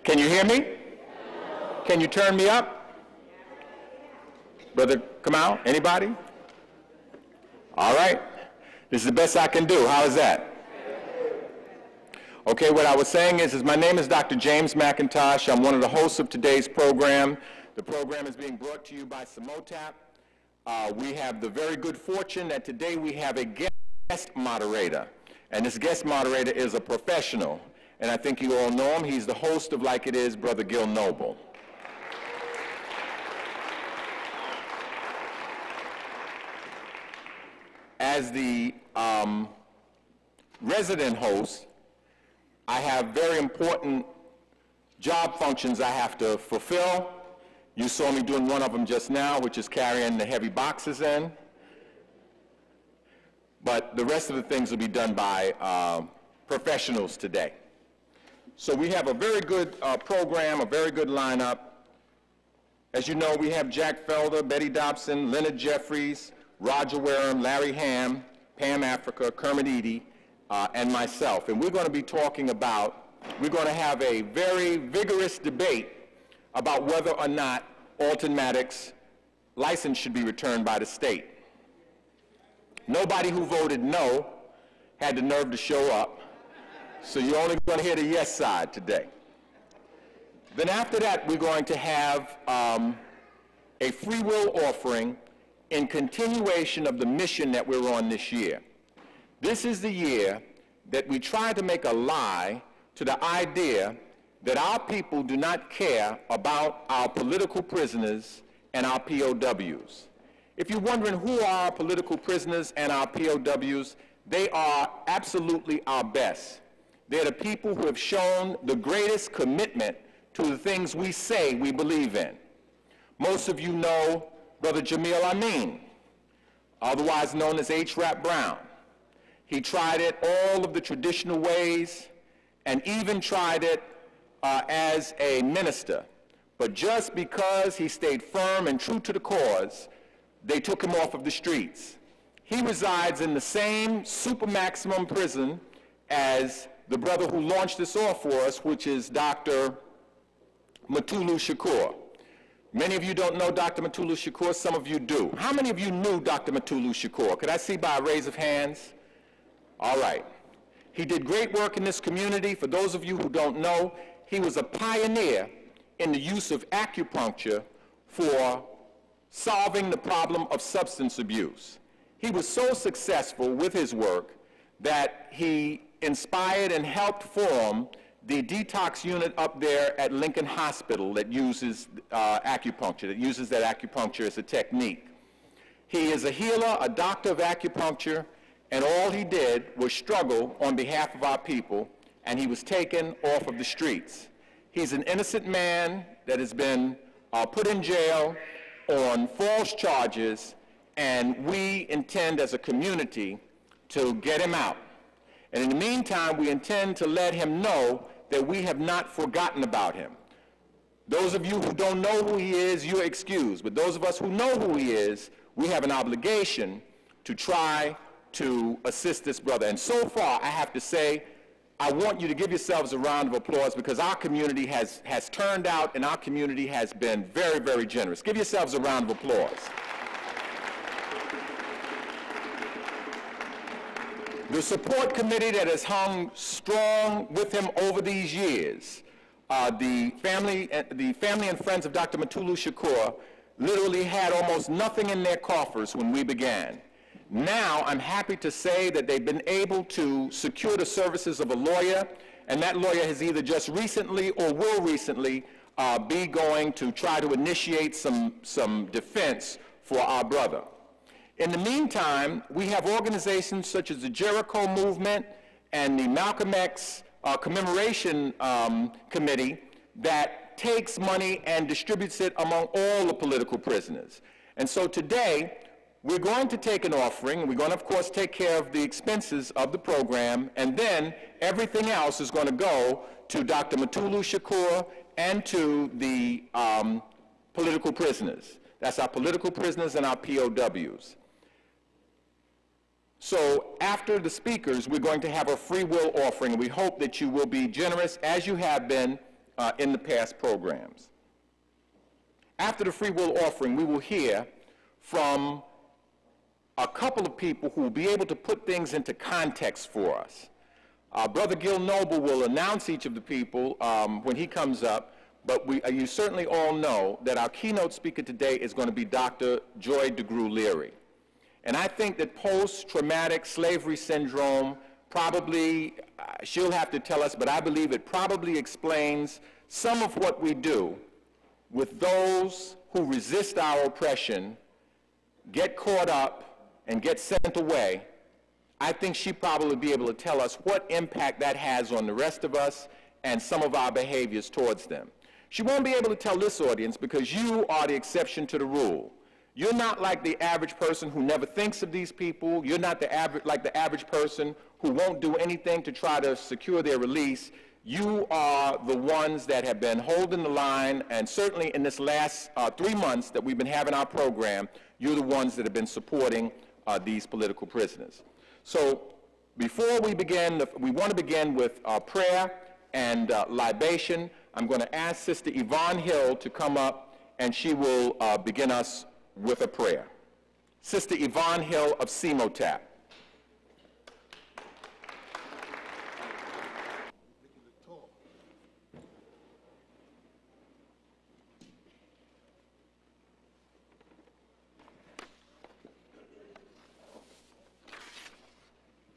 Can you hear me? Can you turn me up? Brother Kamau, anybody? All right. This is the best I can do. How is that? Okay, what I was saying is my name is Dr. James McIntosh. I'm one of the hosts of today's program. The program is being brought to you by Samotap. We have the very good fortune that today we have a guest moderator. And this guest moderator is a professional. And I think you all know him. He's the host of Like It Is, Brother Gil Noble. As the resident host, I have very important job functions I have to fulfill. You saw me doing one of them just now, which is carrying the heavy boxes in. But the rest of the things will be done by professionals today. So we have a very good program, a very good lineup. As you know, we have Jack Felder, Betty Dobson, Leonard Jeffries, Roger Wareham, Larry Ham, Pam Africa, Kermit Eady, and myself. And we're going to be talking about, we're going to have a very vigorous debate about whether or not Alton Maddox license should be returned by the state. Nobody who voted no had the nerve to show up, so you're only going to hear the yes side today. Then after that, we're going to have a free will offering in continuation of the mission that we're on this year. This is the year that we try to make a lie to the idea that our people do not care about our political prisoners and our POWs. If you're wondering who are our political prisoners and our POWs, they are absolutely our best. They're the people who have shown the greatest commitment to the things we say we believe in. Most of you know Brother Jamil Amin, otherwise known as H. Rap Brown. He tried it all of the traditional ways and even tried it as a minister. But just because he stayed firm and true to the cause, they took him off of the streets. He resides in the same super maximum prison as the brother who launched this off for us, which is Dr. Mutulu Shakur. Many of you don't know Dr. Mutulu Shakur, some of you do. How many of you knew Dr. Mutulu Shakur? Could I see by a raise of hands? All right. He did great work in this community. For those of you who don't know, he was a pioneer in the use of acupuncture for solving the problem of substance abuse. He was so successful with his work that he inspired and helped form the detox unit up there at Lincoln Hospital that uses acupuncture, that uses that acupuncture as a technique. He is a healer, a doctor of acupuncture, and all he did was struggle on behalf of our people, and he was taken off of the streets. He's an innocent man that has been put in jail on false charges, and we intend as a community to get him out. And in the meantime, we intend to let him know that we have not forgotten about him. Those of you who don't know who he is, you're excused. But those of us who know who he is, we have an obligation to try to assist this brother. And so far, I have to say, I want you to give yourselves a round of applause because our community has turned out and our community has been very, very generous. Give yourselves a round of applause. The support committee that has hung strong with him over these years, the family and friends of Dr. Mutulu Shakur literally had almost nothing in their coffers when we began. Now, I'm happy to say that they've been able to secure the services of a lawyer, and that lawyer has either just recently or will recently be going to try to initiate some defense for our brother. In the meantime, we have organizations such as the Jericho Movement and the Malcolm X Commemoration Committee that takes money and distributes it among all the political prisoners. And so today, we're going to take an offering, and we're going to, of course, take care of the expenses of the program, and then everything else is going to go to Dr. Mutulu Shakur and to the political prisoners. That's our political prisoners and our POWs. So after the speakers, we're going to have a free will offering. We hope that you will be generous, as you have been, in the past programs. After the free will offering, we will hear from a couple of people who will be able to put things into context for us. Brother Gil Noble will announce each of the people when he comes up, but you certainly all know that our keynote speaker today is going to be Dr. Joy DeGruy Leary. And I think that post-traumatic slavery syndrome probably, she'll have to tell us, but I believe it probably explains some of what we do with those who resist our oppression, get caught up, and get sent away. I think she'd probably be able to tell us what impact that has on the rest of us and some of our behaviors towards them. She won't be able to tell this audience because you are the exception to the rule. You're not like the average person who never thinks of these people. You're not like the average person who won't do anything to try to secure their release. You are the ones that have been holding the line, and certainly in this last 3 months that we've been having our program, you're the ones that have been supporting these political prisoners. So before we begin, we want to begin with prayer and libation. I'm going to ask Sister Yvonne Hill to come up, and she will begin us with a prayer. Sister Yvonne Hill of CMOTAP.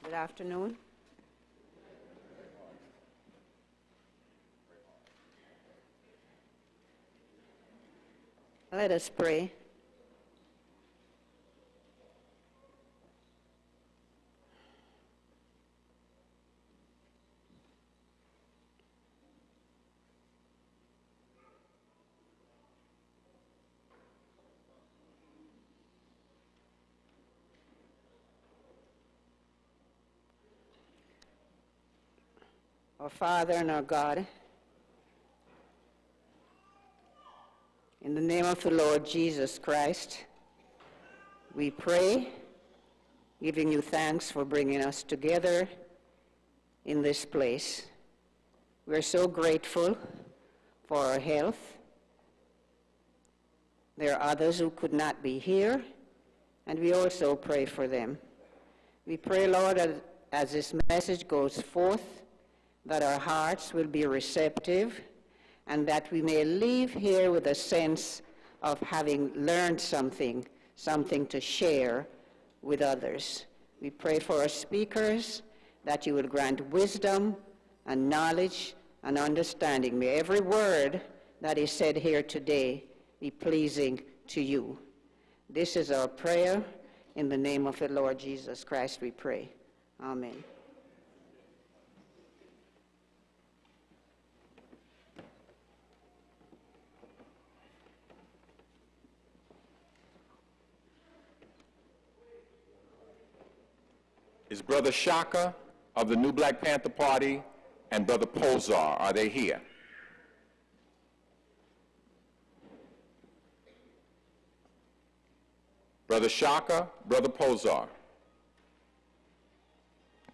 Good afternoon. Let us pray. Our Father and our God, in the name of the Lord Jesus Christ, we pray, giving you thanks for bringing us together in this place. We're so grateful for our health. There are others who could not be here, and we also pray for them. We pray, Lord, as this message goes forth, that our hearts will be receptive and that we may leave here with a sense of having learned something to share with others. We pray for our speakers that you will grant wisdom and knowledge and understanding. May every word that is said here today be pleasing to you. This is our prayer. In the name of the Lord Jesus Christ we pray. Amen. Is Brother Shaka of the New Black Panther Party and Brother Pozar, are they here? Brother Shaka, Brother Pozar.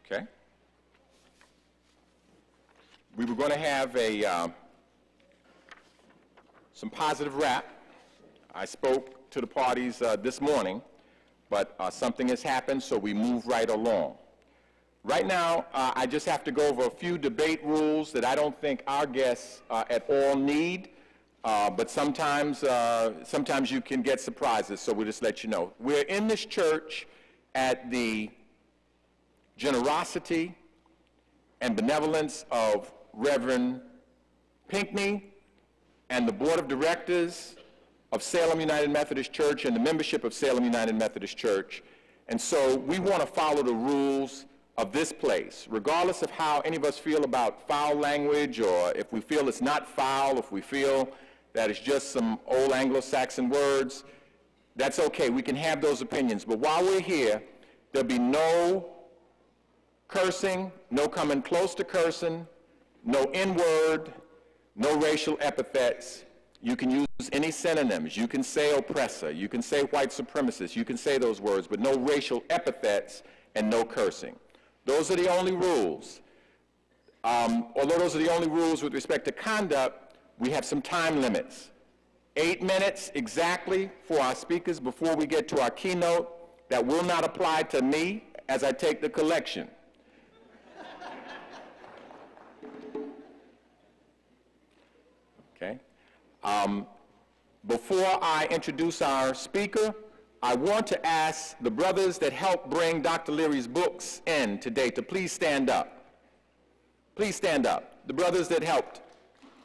Okay. We were going to have some positive rap. I spoke to the parties this morning, but something has happened, so we move right along. Right now, I just have to go over a few debate rules that I don't think our guests at all need, but sometimes you can get surprises, so we'll just let you know. We're in this church at the generosity and benevolence of Reverend Pinckney and the Board of Directors of Salem United Methodist Church and the membership of Salem United Methodist Church. And so we want to follow the rules of this place, regardless of how any of us feel about foul language, or if we feel it's not foul, if we feel that it's just some old Anglo-Saxon words, that's okay. We can have those opinions. But while we're here, there'll be no cursing, no coming close to cursing, no N-word, no racial epithets. You can use any synonyms. You can say oppressor. You can say white supremacist. You can say those words, but no racial epithets and no cursing. Those are the only rules. Although those are the only rules with respect to conduct, we have some time limits. 8 minutes exactly for our speakers before we get to our keynote. That will not apply to me as I take the collection. Okay. Before I introduce our speaker, I want to ask the brothers that helped bring Dr. Leary's books in today to please stand up. Please stand up. The brothers that helped,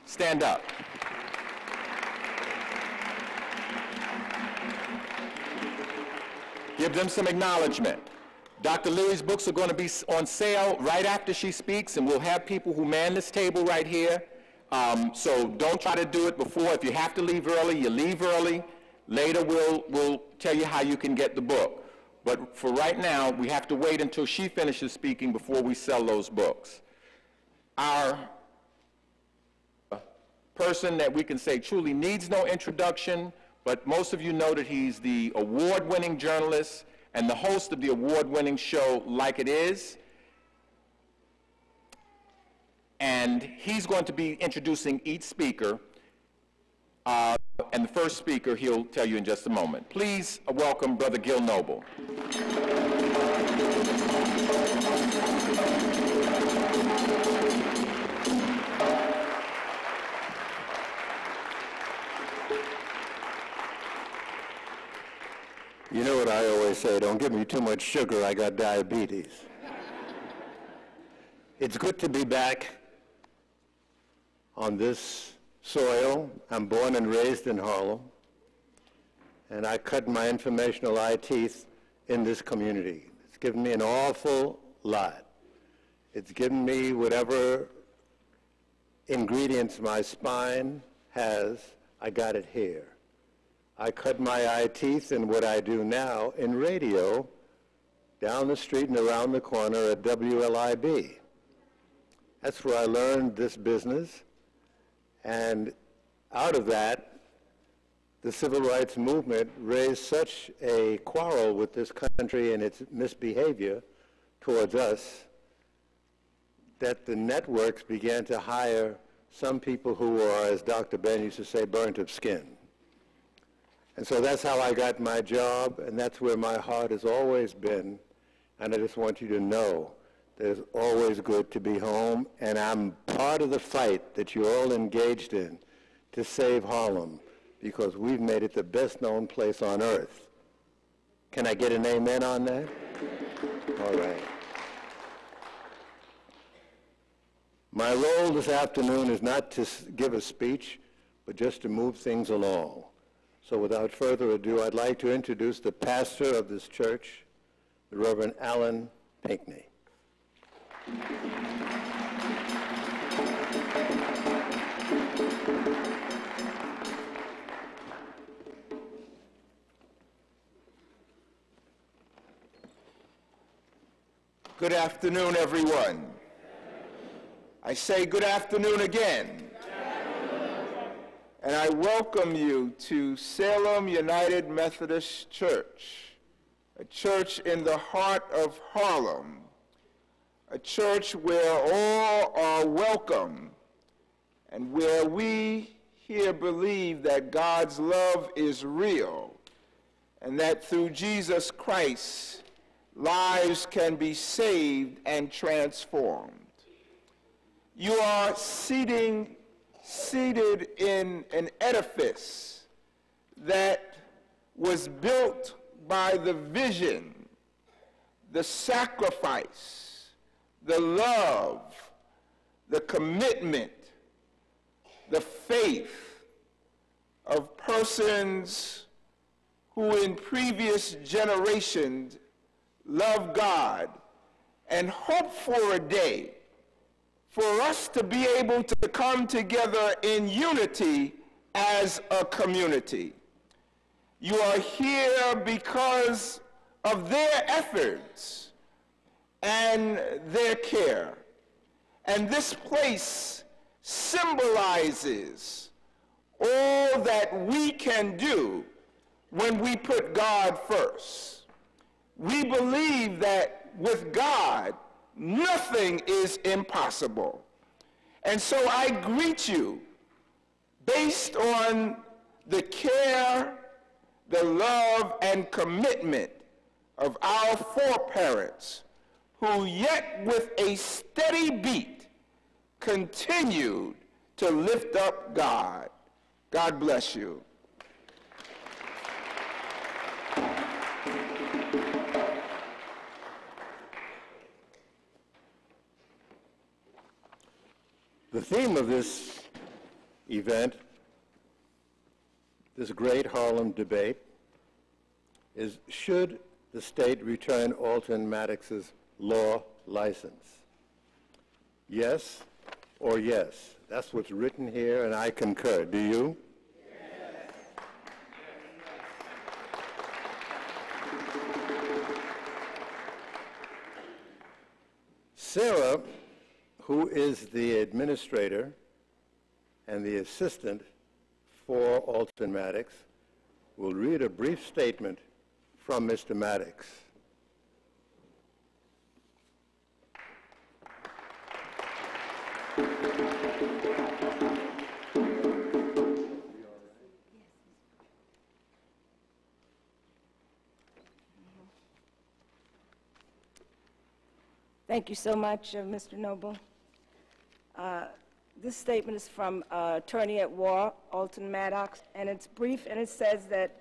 stand up. Give them some acknowledgement. Dr. Leary's books are going to be on sale right after she speaks, and we'll have people who man this table right here. So don't try to do it before. If you have to leave early, you leave early. Later we'll tell you how you can get the book. But for right now, we have to wait until she finishes speaking before we sell those books. Our person that we can say truly needs no introduction, but most of you know that he's the award-winning journalist and the host of the award-winning show Like It Is. And he's going to be introducing each speaker. And the first speaker he'll tell you in just a moment. Please welcome Brother Gil Noble. You know what I always say, don't give me too much sugar, I got diabetes. It's good to be back on this soil. I'm born and raised in Harlem, and I cut my informational eye teeth in this community. It's given me an awful lot. It's given me whatever ingredients my spine has, I got it here. I cut my eye teeth in what I do now in radio, down the street and around the corner at WLIB. That's where I learned this business. And out of that, the civil rights movement raised such a quarrel with this country and its misbehavior towards us that the networks began to hire some people who are, as Dr. Ben used to say, burnt of skin. And so that's how I got my job, and that's where my heart has always been. And I just want you to know that it's always good to be home, and I'm part of the fight that you're all engaged in to save Harlem, because we've made it the best known place on earth. Can I get an amen on that? All right. My role this afternoon is not to give a speech, but just to move things along. So without further ado, I'd like to introduce the pastor of this church, the Reverend Alan Pinkney. Good afternoon, everyone. I say good afternoon again. And I welcome you to Salem United Methodist Church, a church in the heart of Harlem, a church where all are welcome and where we here believe that God's love is real and that through Jesus Christ, lives can be saved and transformed. You are seated in an edifice that was built by the vision, the sacrifice, the love, the commitment, the faith of persons who in previous generations loved God and hoped for a day for us to be able to come together in unity as a community. You are here because of their efforts and their care. And this place symbolizes all that we can do when we put God first. We believe that with God, nothing is impossible. And so I greet you based on the care, the love, and commitment of our foreparents, who yet with a steady beat continued to lift up God. God bless you. The theme of this event, this great Harlem debate, is should the state return Alton Maddox's law license? Yes or yes? That's what's written here, and I concur. Do you? Yes. Sarah, who is the administrator and the assistant for Alton Maddox, will read a brief statement from Mr. Maddox. Thank you so much, Mr. Noble. This statement is from Attorney at War, Alton Maddox, and it's brief, and it says that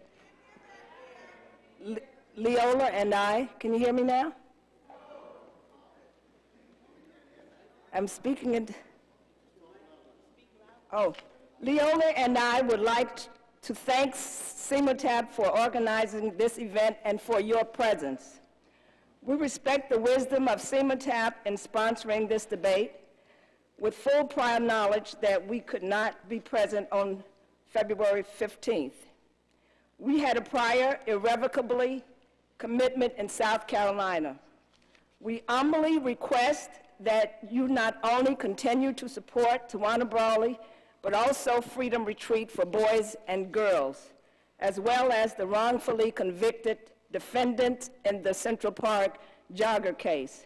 Leola and I, can you hear me now? I'm speaking in, Leola and I would like to thank CEMATAP for organizing this event and for your presence. We respect the wisdom of CEMATAP in sponsoring this debate with full prior knowledge that we could not be present on February 15th. We had a prior irrevocably commitment in South Carolina. We humbly request that you not only continue to support Tawana Brawley, but also Freedom Retreat for boys and girls, as well as the wrongfully convicted defendant in the Central Park jogger case.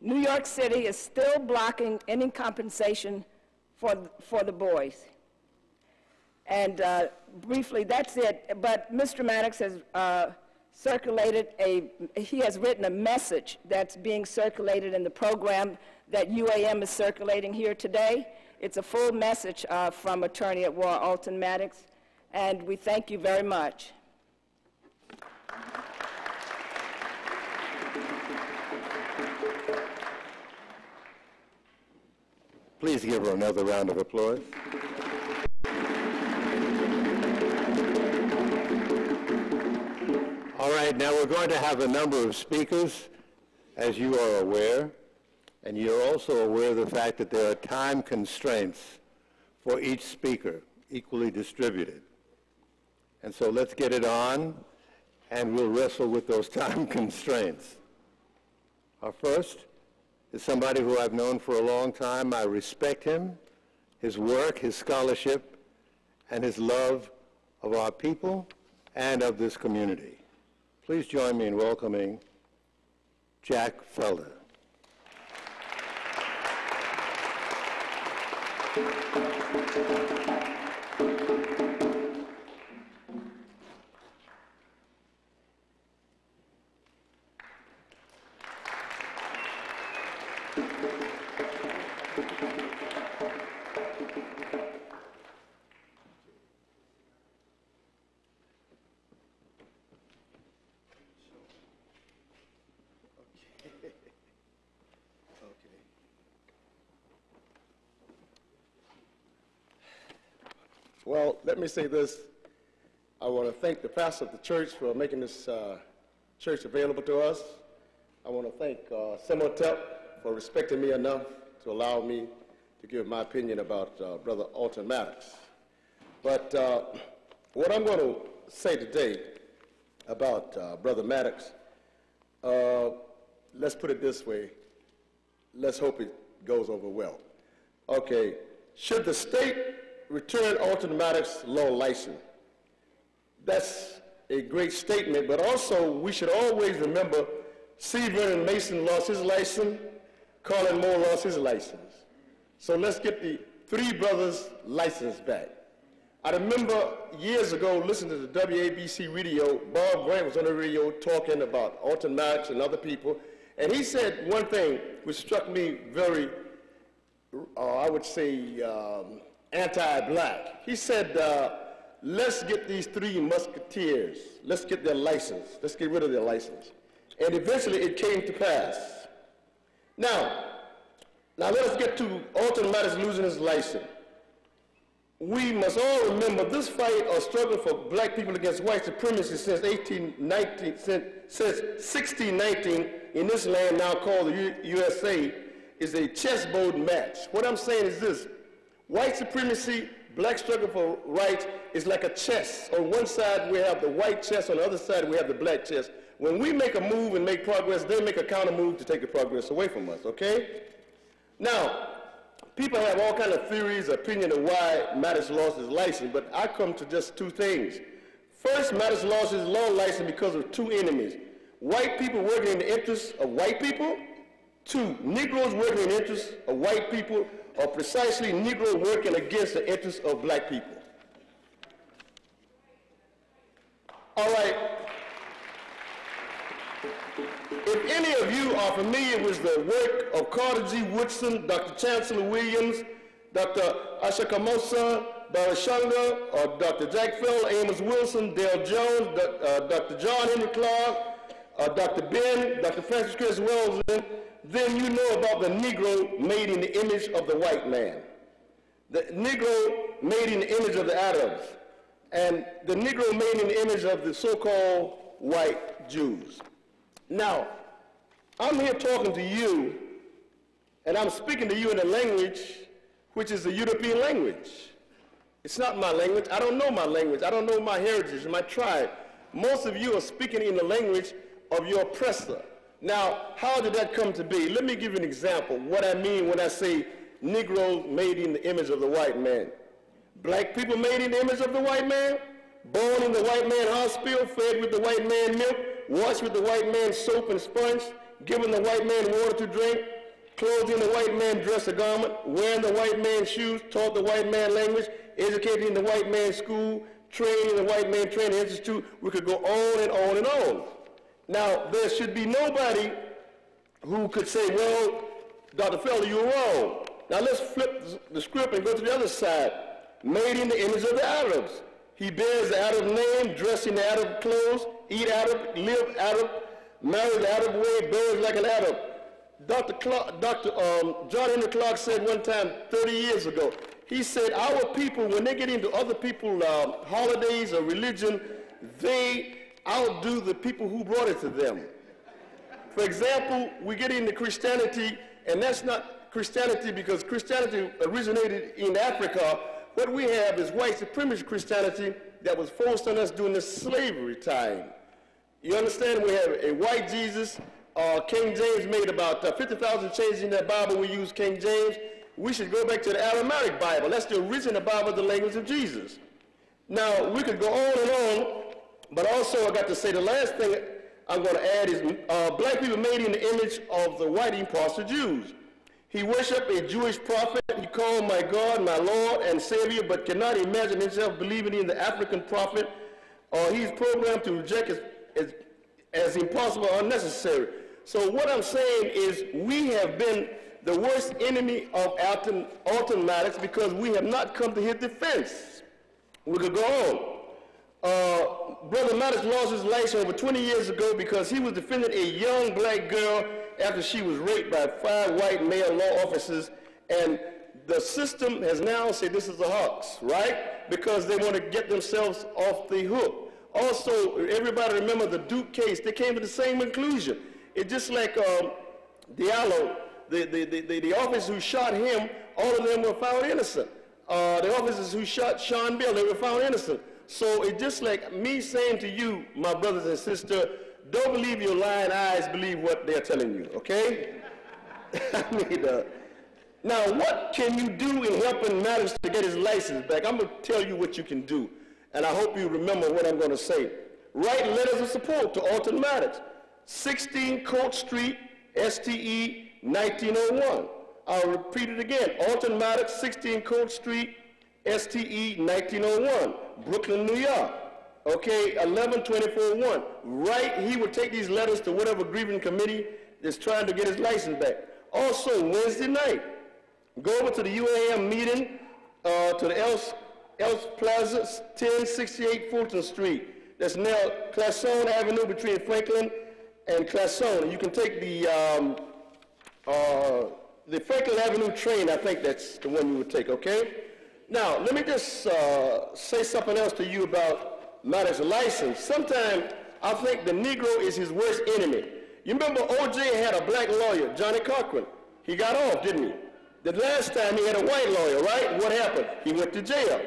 New York City is still blocking any compensation for the boys. And briefly, that's it. But Mr. Maddox has he has written a message that's being circulated in the program that UAM is circulating here today. It's a full message from Attorney at War, Alton Maddox, and we thank you very much. Please give her another round of applause. All right, now we're going to have a number of speakers, as you are aware, and you're also aware of the fact that there are time constraints for each speaker, equally distributed. And so let's get it on, and we'll wrestle with those time constraints. Our first is somebody who I've known for a long time. I respect him, his work, his scholarship, and his love of our people and of this community. Please join me in welcoming Jack Felder. Well, let me say this. I want to thank the pastor of the church for making this church available to us. I want to thank CEMATAP for respecting me enough to allow me to give my opinion about Brother Alton Maddox. But what I'm going to say today about Brother Maddox, let's put it this way. Let's hope it goes over well. Okay, should the state return Alton Maddox's law license? That's a great statement, but also we should always remember C. Vernon Mason lost his license, Colin Moore lost his license. So let's get the three brothers' license back. I remember years ago listening to the WABC radio. Bob Grant was on the radio talking about Alton Maddox and other people, and he said one thing which struck me very, I would say, anti-black. He said, let's get these three musketeers, let's get their license, let's get rid of their license. And eventually it came to pass. Now let us get to Alton Maddox losing his license. We must all remember this fight or struggle for black people against white supremacy since 1619 in this land now called the USA is a chessboard match. What I'm saying is this: white supremacy, black struggle for rights is like a chess. On one side we have the white chess, on the other side we have the black chess. When we make a move and make progress, they make a counter move to take the progress away from us, okay? Now, people have all kinds of theories, opinion of why Maddox lost his license, but I come to just two things. First, Maddox lost his law license because of two enemies: white people working in the interests of white people. Two, Negroes working in the interests of white people, or precisely Negroes working against the interests of black people. All right. If any of you are familiar with the work of Carter G. Woodson, Dr. Chancellor Williams, Dr. Ashakamosa Barashanga, or Dr. Jack Felder, Amos Wilson, Dale Jones, Dr. John Henry Clark, Dr. Ben, Dr. Francis Chris Wellesley, then you know about the Negro made in the image of the white man. The Negro made in the image of the Arabs, and the Negro made in the image of the so-called white Jews. Now, I'm here talking to you, and I'm speaking to you in a language which is a European language. It's not my language. I don't know my language. I don't know my heritage, my tribe. Most of you are speaking in the language of your oppressor. Now, how did that come to be? Let me give you an example. What I mean when I say Negroes made in the image of the white man. Black people made in the image of the white man, born in the white man hospital, fed with the white man milk, washed with the white man's soap and sponge, given the white man water to drink, clothed in the white man dress or garment, wearing the white man's shoes, taught the white man language, educated in the white man's school, trained in the white man training institute. We could go on and on and on. Now, there should be nobody who could say, well, Dr. Felder, you're wrong. Now let's flip the script and go to the other side. Made in the image of the Arabs. He bears the Arab name, dressed in the Arab clothes, eat Arab, live Arab, marry the Arab way, bears like an Arab. Dr. John Henry Clark said one time 30 years ago, he said, our people, when they get into other people's holidays or religion, they outdo the people who brought it to them. For example, we get into Christianity, and that's not Christianity because Christianity originated in Africa. What we have is white supremacist Christianity that was forced on us during the slavery time. You understand? We have a white Jesus. King James made about 50,000 changes in that Bible. We use King James. We should go back to the Aramaic Bible. That's the original Bible, the language of Jesus. Now, we could go on and on, but also I got to say the last thing I'm going to add is black people made in the image of the white impostor Jews. He worshiped a Jewish prophet. He called my God, my Lord and Savior, but cannot imagine himself believing in the African prophet, or he's programmed to reject as impossible or unnecessary. So what I'm saying is we have been the worst enemy of Alton Maddox because we have not come to his defense. We could go on. Brother Maddox lost his license over 20 years ago because he was defending a young black girl after she was raped by 5 white male law officers, and the system has now said this is a hoax, right? Because they want to get themselves off the hook. Also, everybody remember the Duke case. They came to the same conclusion. It's just like Diallo, the officers who shot him, all of them were found innocent. The officers who shot Sean Bell, they were found innocent. So it's just like me saying to you, my brothers and sisters, don't believe your lying eyes, believe what they're telling you, okay? I mean, now what can you do in helping Maddox to get his license back? I'm going to tell you what you can do, and I hope you remember what I'm going to say. Write letters of support to Alton Maddox, 16 Court Street, STE 1901. I'll repeat it again. Alton Maddox, 16 Court Street, STE 1901, Brooklyn, New York. Okay, 1124-1. Right, he would take these letters to whatever grieving committee is trying to get his license back. Also, Wednesday night, go over to the UAM meeting to the Else Plaza, 1068 Fulton Street. That's now Classon Avenue between Franklin and Classon. You can take the Franklin Avenue train. I think that's the one you would take, okay? Now, let me just say something else to you about Maddox's license. Sometimes I think the Negro is his worst enemy. You remember O.J. had a black lawyer, Johnny Cochran. He got off, didn't he? The last time he had a white lawyer, right? What happened? He went to jail.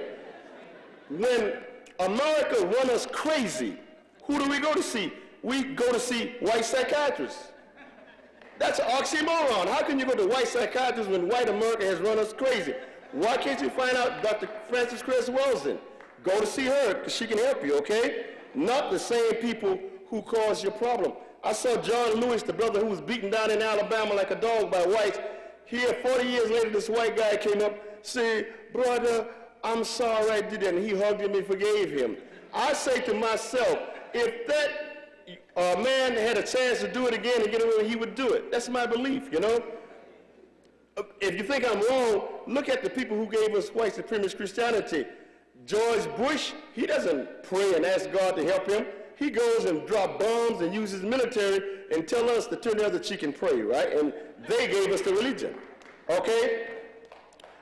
When America run us crazy, who do we go to see? We go to see white psychiatrists. That's an oxymoron. How can you go to white psychiatrists when white America has run us crazy? Why can't you find out Dr. Frances Cress Welsing? Go to see her, because she can help you, okay? Not the same people who caused your problem. I saw John Lewis, the brother who was beaten down in Alabama like a dog by whites. Here, 40 years later, this white guy came up, said, brother, I'm sorry I did that, and he hugged him and forgave him. I say to myself, if that man had a chance to do it again and get away, he would do it. That's my belief, you know? If you think I'm wrong, look at the people who gave us white supremacist Christianity. George Bush, he doesn't pray and ask God to help him. He goes and drop bombs and uses military and tell us to turn the other cheek and pray, right? And they gave us the religion, okay?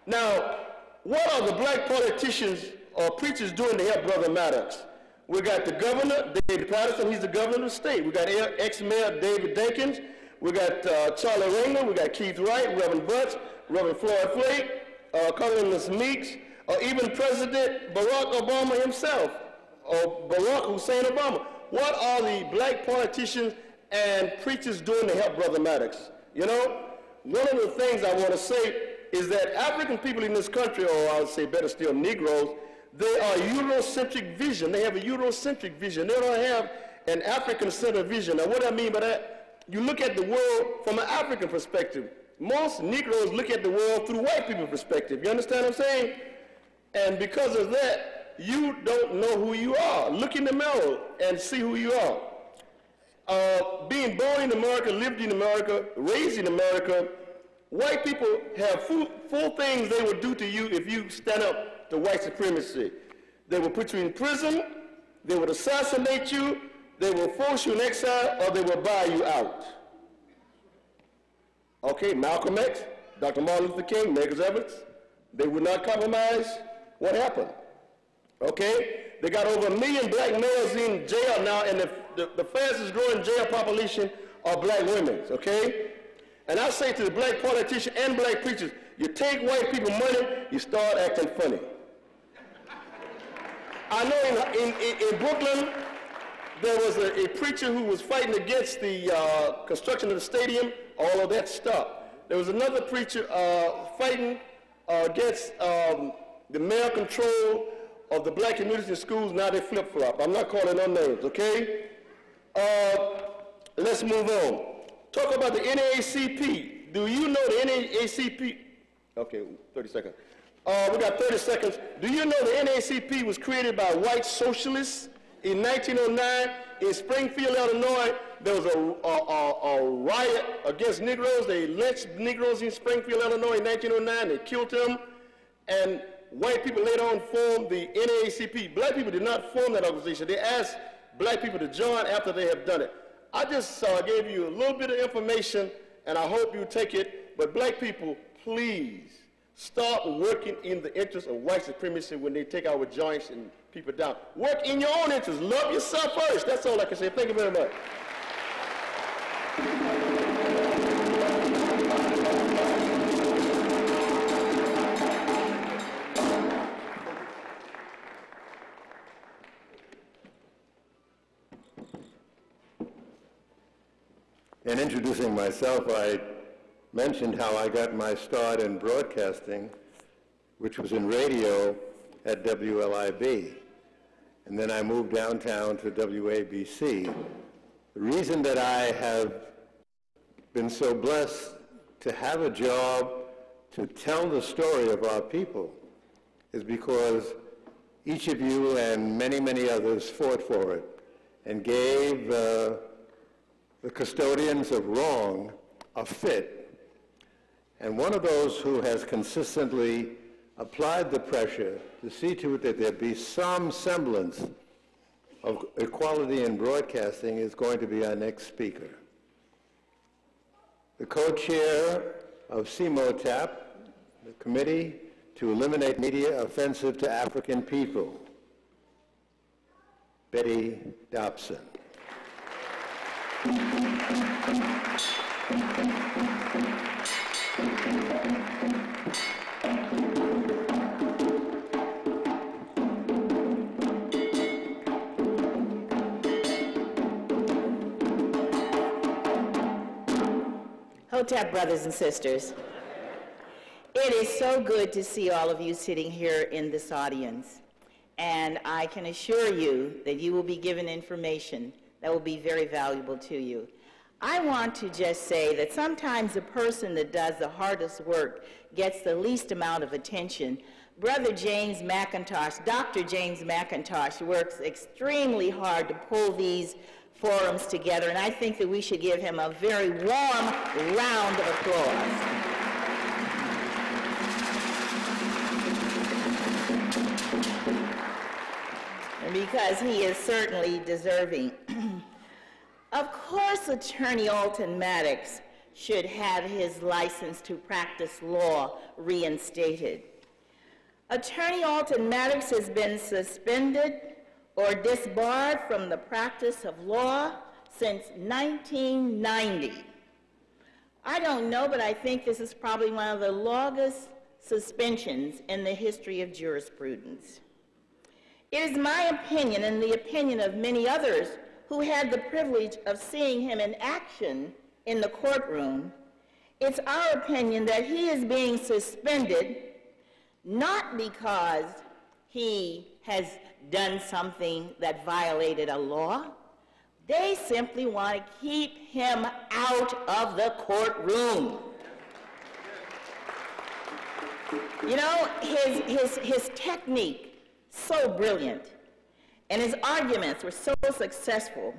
Now, what are the black politicians or preachers doing to help Brother Maddox? We got the governor, David Patterson, he's the governor of the state. We got ex-mayor David Dinkins. We got Charlie Rayner, we got Keith Wright, Reverend Butts, Reverend Floyd Flake, Colonist Meeks, or even President Barack Obama himself, or Barack Hussein Obama. What are the black politicians and preachers doing to help Brother Maddox? You know, one of the things I want to say is that African people in this country, or I would say better still, Negroes, they are Eurocentric vision. They have a Eurocentric vision. They don't have an African-centered vision. Now, what do I mean by that? You look at the world from an African perspective. Most Negroes look at the world through white people's perspective. You understand what I'm saying? And because of that, you don't know who you are. Look in the mirror and see who you are. Being born in America, lived in America, raised in America, white people have full things they will do to you if you stand up to white supremacy. They will put you in prison, they will assassinate you, they will force you in exile, or they will buy you out. Okay, Malcolm X, Dr. Martin Luther King, Medgar Evers, they would not compromise. What happened? Okay, they got over 1 million black males in jail now, and the fastest growing jail population are black women, okay? And I say to the black politicians and black preachers, you take white people money, you start acting funny. I know in Brooklyn, there was a preacher who was fighting against the construction of the stadium. All of that stopped. There was another preacher fighting against the male control of the black communities in schools. Now they flip-flop. I'm not calling no names, okay? Let's move on. Talk about the NAACP. Do you know the NAACP? Okay, 30 seconds. We got 30 seconds. Do you know the NAACP was created by white socialists in 1909 in Springfield, Illinois? There was a riot against Negroes. They lynched Negroes in Springfield, Illinois in 1909. They killed them. And white people later on formed the NAACP. Black people did not form that organization. They asked black people to join after they have done it. I just gave you a little bit of information, and I hope you take it. But black people, please start working in the interest of white supremacy when they take our joints and people down. Work in your own interest. Love yourself first. That's all I can say. Thank you very much. In introducing myself, I mentioned how I got my start in broadcasting, which was in radio at WLIB. And then I moved downtown to WABC. The reason that I have been so blessed to have a job to tell the story of our people is because each of you and many, many others fought for it and gave the custodians of wrong a fit. And one of those who has consistently applied the pressure to see to it that there be some semblance of equality in broadcasting is going to be our next speaker. The co-chair of CMOTAP, the Committee to Eliminate Media Offensive to African People, Betty Dobson. HOTAP brothers and sisters, it is so good to see all of you sitting here in this audience. And I can assure you that you will be given information that will be very valuable to you. I want to just say that sometimes the person that does the hardest work gets the least amount of attention. Brother James McIntosh, Dr. James McIntosh, works extremely hard to pull these forums together, and I think that we should give him a very warm round of applause. Because he is certainly deserving. Of course, Attorney Alton Maddox should have his license to practice law reinstated. Attorney Alton Maddox has been suspended or disbarred from the practice of law since 1990. I don't know, but I think this is probably one of the longest suspensions in the history of jurisprudence. It is my opinion, and the opinion of many others who had the privilege of seeing him in action in the courtroom, it's our opinion that he is being suspended not because he has done something that violated a law. They simply want to keep him out of the courtroom. You know, his technique, so brilliant, and his arguments were so successful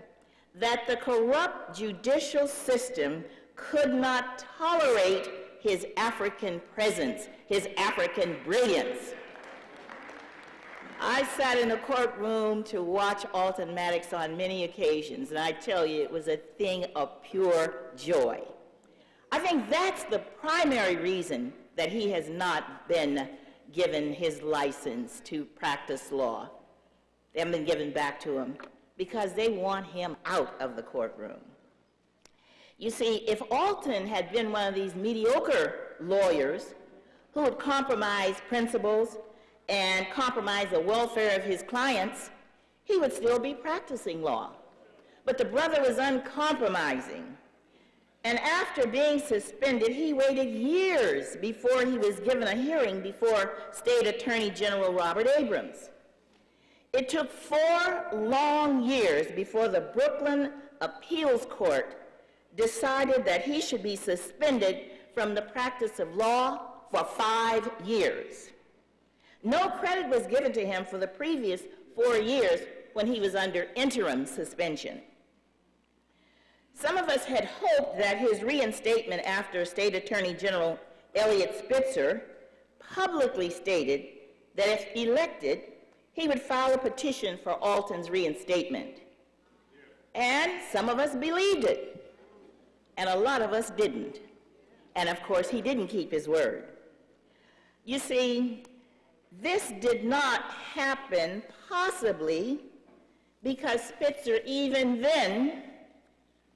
that the corrupt judicial system could not tolerate his African presence, his African brilliance. I sat in a courtroom to watch Alton Maddox on many occasions, and I tell you, it was a thing of pure joy. I think that's the primary reason that he has not been given his license to practice law. They haven't been given back to him because they want him out of the courtroom. You see, if Alton had been one of these mediocre lawyers who would compromise principles and compromise the welfare of his clients, he would still be practicing law. But the brother was uncompromising. And after being suspended, he waited years before he was given a hearing before State Attorney General Robert Abrams. It took 4 long years before the Brooklyn Appeals Court decided that he should be suspended from the practice of law for 5 years. No credit was given to him for the previous 4 years when he was under interim suspension. Some of us had hoped that his reinstatement after State Attorney General Eliot Spitzer publicly stated that if elected, he would file a petition for Alton's reinstatement. And some of us believed it, and a lot of us didn't. And of course, he didn't keep his word. You see, this did not happen possibly because Spitzer even then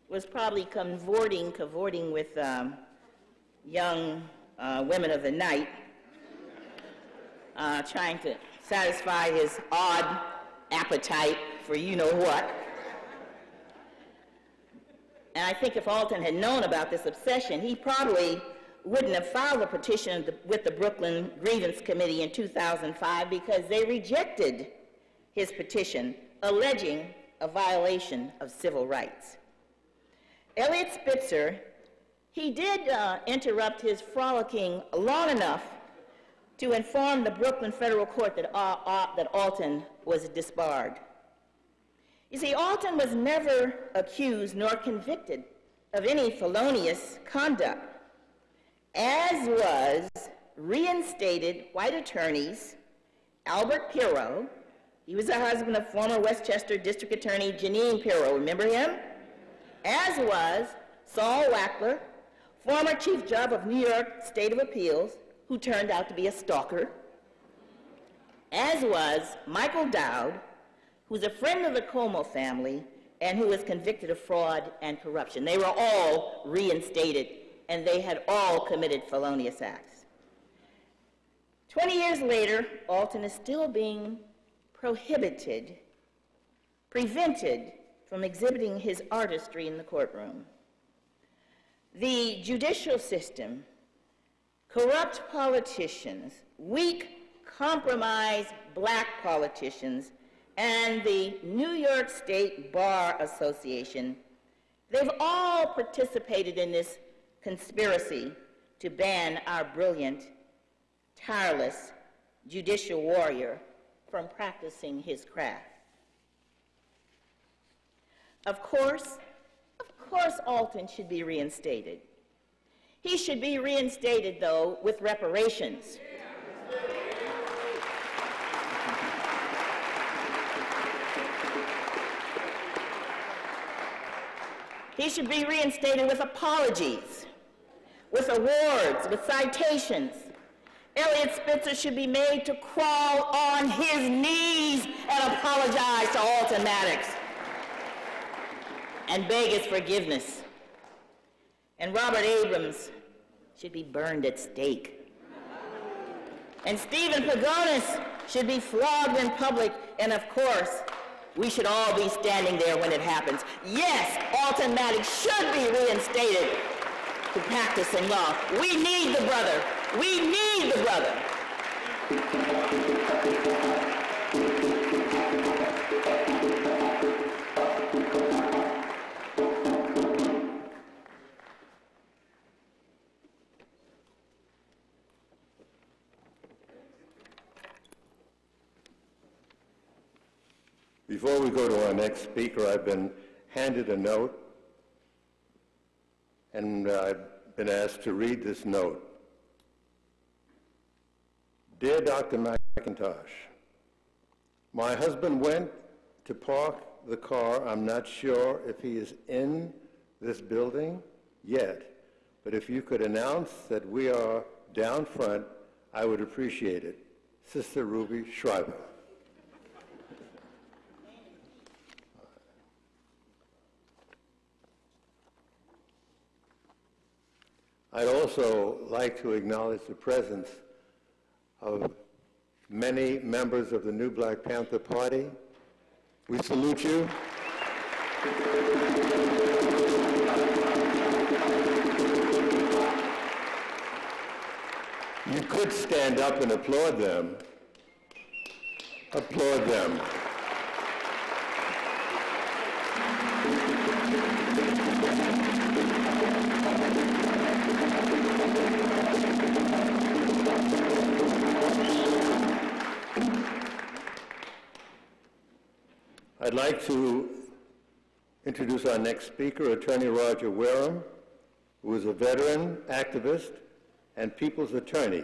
was probably cavorting with young women of the night, trying to satisfy his odd appetite for you-know-what. And I think if Alton had known about this obsession, he probably wouldn't have filed a petition with the Brooklyn Grievance Committee in 2005 because they rejected his petition, alleging a violation of civil rights. Eliot Spitzer He did interrupt his frolicking long enough to inform the Brooklyn Federal Court that Alton was disbarred. You see, Alton was never accused nor convicted of any felonious conduct, as was reinstated white attorneys Albert Pirro. He was the husband of former Westchester District Attorney Jeanine Pirro, remember him? As was Saul Wackler, former Chief Judge of New York State of Appeals, who turned out to be a stalker. As was Michael Dowd, who's a friend of the Como family and who was convicted of fraud and corruption. They were all reinstated, and they had all committed felonious acts. 20 years later, Alton is still being prevented from exhibiting his artistry in the courtroom. The judicial system, corrupt politicians, weak, compromised black politicians, and the New York State Bar Association, they've all participated in this conspiracy to ban our brilliant, tireless judicial warrior from practicing his craft. Of course, Alton should be reinstated. He should be reinstated, though, with reparations. He should be reinstated with apologies, with awards, with citations. Eliot Spitzer should be made to crawl on his knees and apologize to Alton Maddox and beg his forgiveness. And Robert Abrams should be burned at stake. And Stephen Pagonis should be flogged in public, and of course, we should all be standing there when it happens. Yes, Alton Maddox should be reinstated to practicing law. We need the brother. We need the brother. Before we go to our next speaker, I've been handed a note, and I've been asked to read this note. Dear Dr. McIntosh, my husband went to park the car. I'm not sure if he is in this building yet, but if you could announce that we are down front, I would appreciate it. Sister Ruby Schreiber. I'd also like to acknowledge the presence of many members of the New Black Panther Party. We salute you. You could stand up and applaud them. Applaud them. I'd like to introduce our next speaker, Attorney Roger Wareham, who is a veteran, activist, and people's attorney.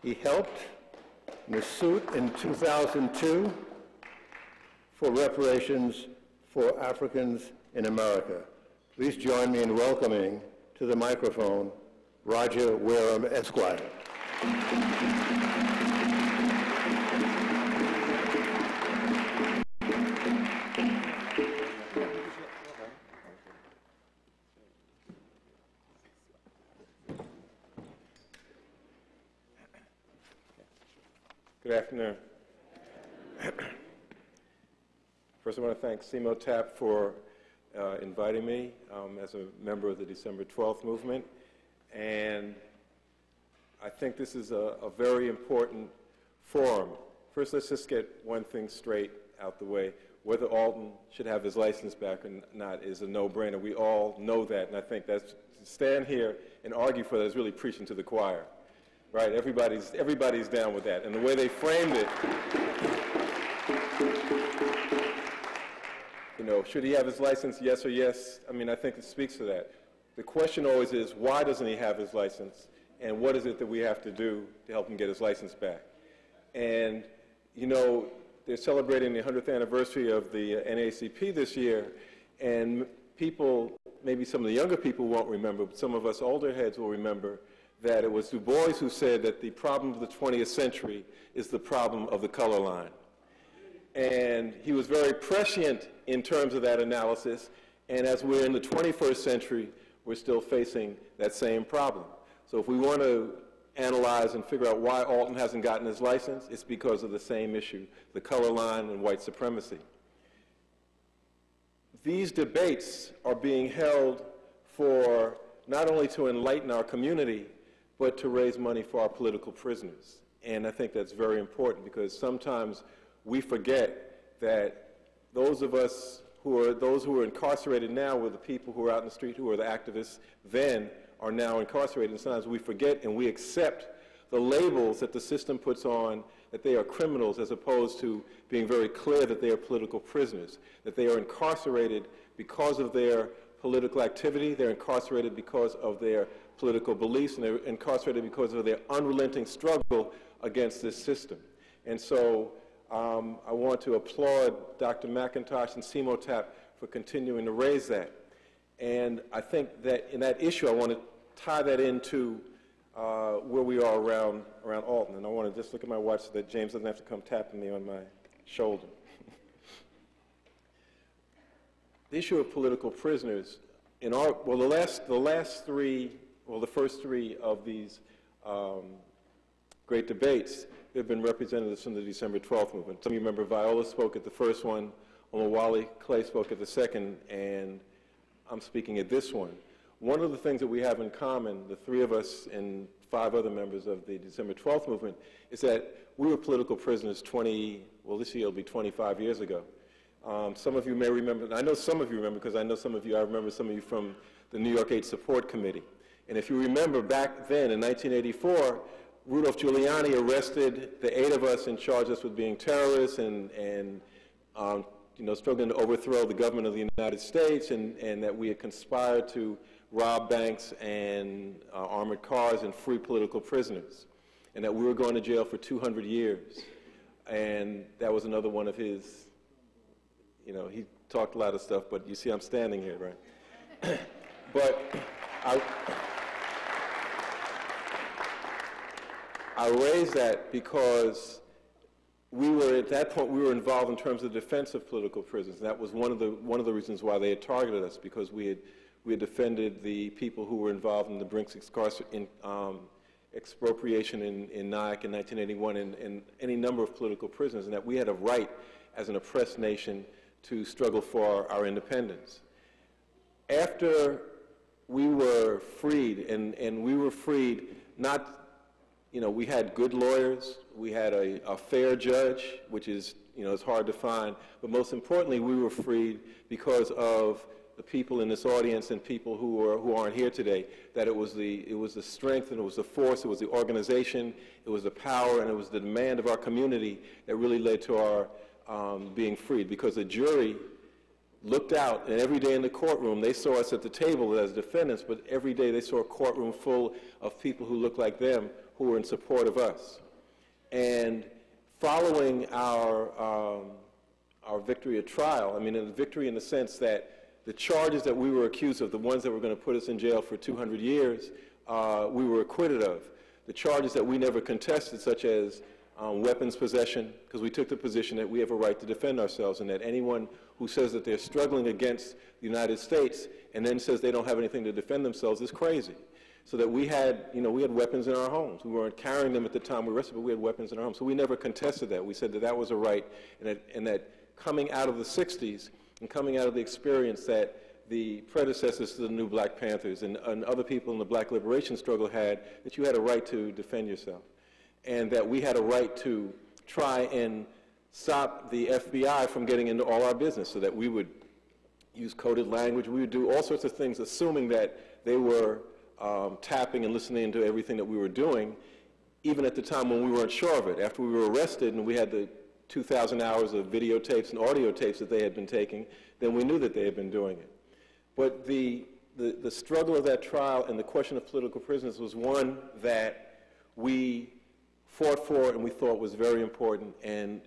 He helped in a suit in 2002 for reparations for Africans in America. Please join me in welcoming to the microphone Roger Wareham, Esquire. Good afternoon. First, I want to thank CMOTAP for inviting me as a member of the December 12th movement. And I think this is a very important forum. First, let's just get one thing straight out the way. Whether Alton should have his license back or not is a no-brainer. We all know that, and I think that's stand here and argue for that is really preaching to the choir, right? Everybody's down with that. And the way they framed it, you know, should he have his license, yes or yes? I mean, I think it speaks to that. The question always is, why doesn't he have his license? And what is it that we have to do to help him get his license back? And, you know, they're celebrating the 100th anniversary of the NAACP this year, and people, maybe some of the younger people won't remember, but some of us older heads will remember that it was Du Bois who said that the problem of the 20th century is the problem of the color line. And he was very prescient in terms of that analysis, and as we're in the 21st century, we're still facing that same problem. So if we want to analyze and figure out why Alton hasn't gotten his license, it's because of the same issue, the color line and white supremacy. These debates are being held for not only to enlighten our community, but to raise money for our political prisoners. And I think that's very important because sometimes we forget that those of us those who are incarcerated now were the people who are out in the street who were the activists then are now incarcerated. And sometimes we forget and we accept the labels that the system puts on that they are criminals as opposed to being very clear that they are political prisoners, that they are incarcerated because of their political activity, they're incarcerated because of their political beliefs, and they're incarcerated because of their unrelenting struggle against this system. And so I want to applaud Dr. McIntosh and CMOTAP for continuing to raise that. And I think that in that issue, I want to tie that into where we are around Alton. And I want to just look at my watch so that James doesn't have to come tapping me on my shoulder. The issue of political prisoners, in our, well, the first three of these great debates, there have been representatives from the December 12th movement. Some of you remember Viola spoke at the first one, Omowale Clay spoke at the second, and I'm speaking at this one. One of the things that we have in common, the three of us and 5 other members of the December 12th movement, is that we were political prisoners this year it'll be 25 years ago. Some of you may remember, and I know some of you remember because I know some of you, I remember some of you from the New York 8 Support Committee. And if you remember back then in 1984, Rudolph Giuliani arrested the 8 of us and charged us with being terrorists and struggling to overthrow the government of the United States, and that we had conspired to rob banks and armored cars and free political prisoners, and that we were going to jail for 200 years. And that was another one of his, he talked a lot of stuff, but you see I'm standing here, right? But I raise that because at that point, we were involved in terms of the defense of political prisoners. And that was one of the reasons why they had targeted us, because we had defended the people who were involved in the Brinks expropriation in Nyack in 1981 and any number of political prisoners, and that we had a right as an oppressed nation to struggle for our independence. After we were freed, and we were freed not, we had good lawyers, we had a fair judge, which is, it's hard to find, but most importantly, we were freed because of the people in this audience and people who aren't here today, that it was the strength and it was the force, it was the organization, it was the power, and it was the demand of our community that really led to our being freed, because the jury looked out, and every day in the courtroom, they saw us at the table as defendants, but every day they saw a courtroom full of people who looked like them, who were in support of us. And following our victory at trial, a victory in the sense that the charges that we were accused of, the ones that were going to put us in jail for 200 years, we were acquitted of. The charges that we never contested, such as weapons possession, because we took the position that we have a right to defend ourselves, and that anyone who says that they're struggling against the United States and then says they don't have anything to defend themselves is crazy. So that we had weapons in our homes. We weren't carrying them at the time we were arrested, but we had weapons in our homes. So we never contested that. We said that that was a right, and that coming out of the 60s and coming out of the experience that the predecessors to the New Black Panthers and other people in the Black liberation struggle had, that you had a right to defend yourself. And that we had a right to try and stop the FBI from getting into all our business, so that we would use coded language. We would do all sorts of things, assuming that they were tapping and listening to everything that we were doing, even at the time when we weren't sure of it. After we were arrested and we had the 2,000 hours of videotapes and audio tapes that they had been taking, then we knew that they had been doing it. But the struggle of that trial and the question of political prisoners was one that we fought for and we thought was very important, and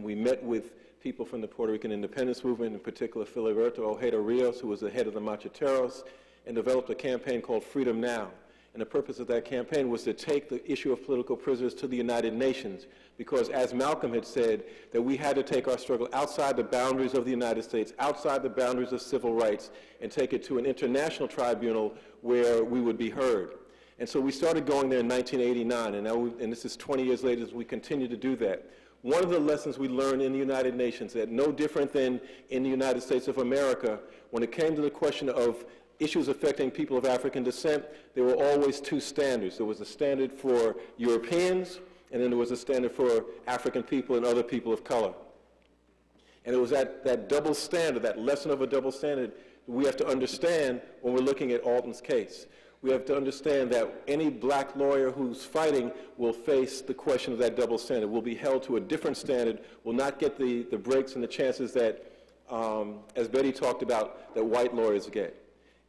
we met with people from the Puerto Rican independence movement, in particular Filiberto Ojeda Rios, who was the head of the Macheteros, and developed a campaign called Freedom Now. And the purpose of that campaign was to take the issue of political prisoners to the United Nations, because as Malcolm had said, that we had to take our struggle outside the boundaries of the United States, outside the boundaries of civil rights, and take it to an international tribunal where we would be heard. And so we started going there in 1989, and this is 20 years later as we continue to do that. One of the lessons we learned in the United Nations, that no different than in the United States of America, when it came to the question of issues affecting people of African descent, there were always two standards. There was a standard for Europeans, and then there was a standard for African people and other people of color. And it was that double standard, that lesson of a double standard, we have to understand when we're looking at Alton's case. We have to understand that any black lawyer who's fighting will face the question of that double standard, will be held to a different standard, will not get the breaks and the chances that, as Betty talked about, that white lawyers get.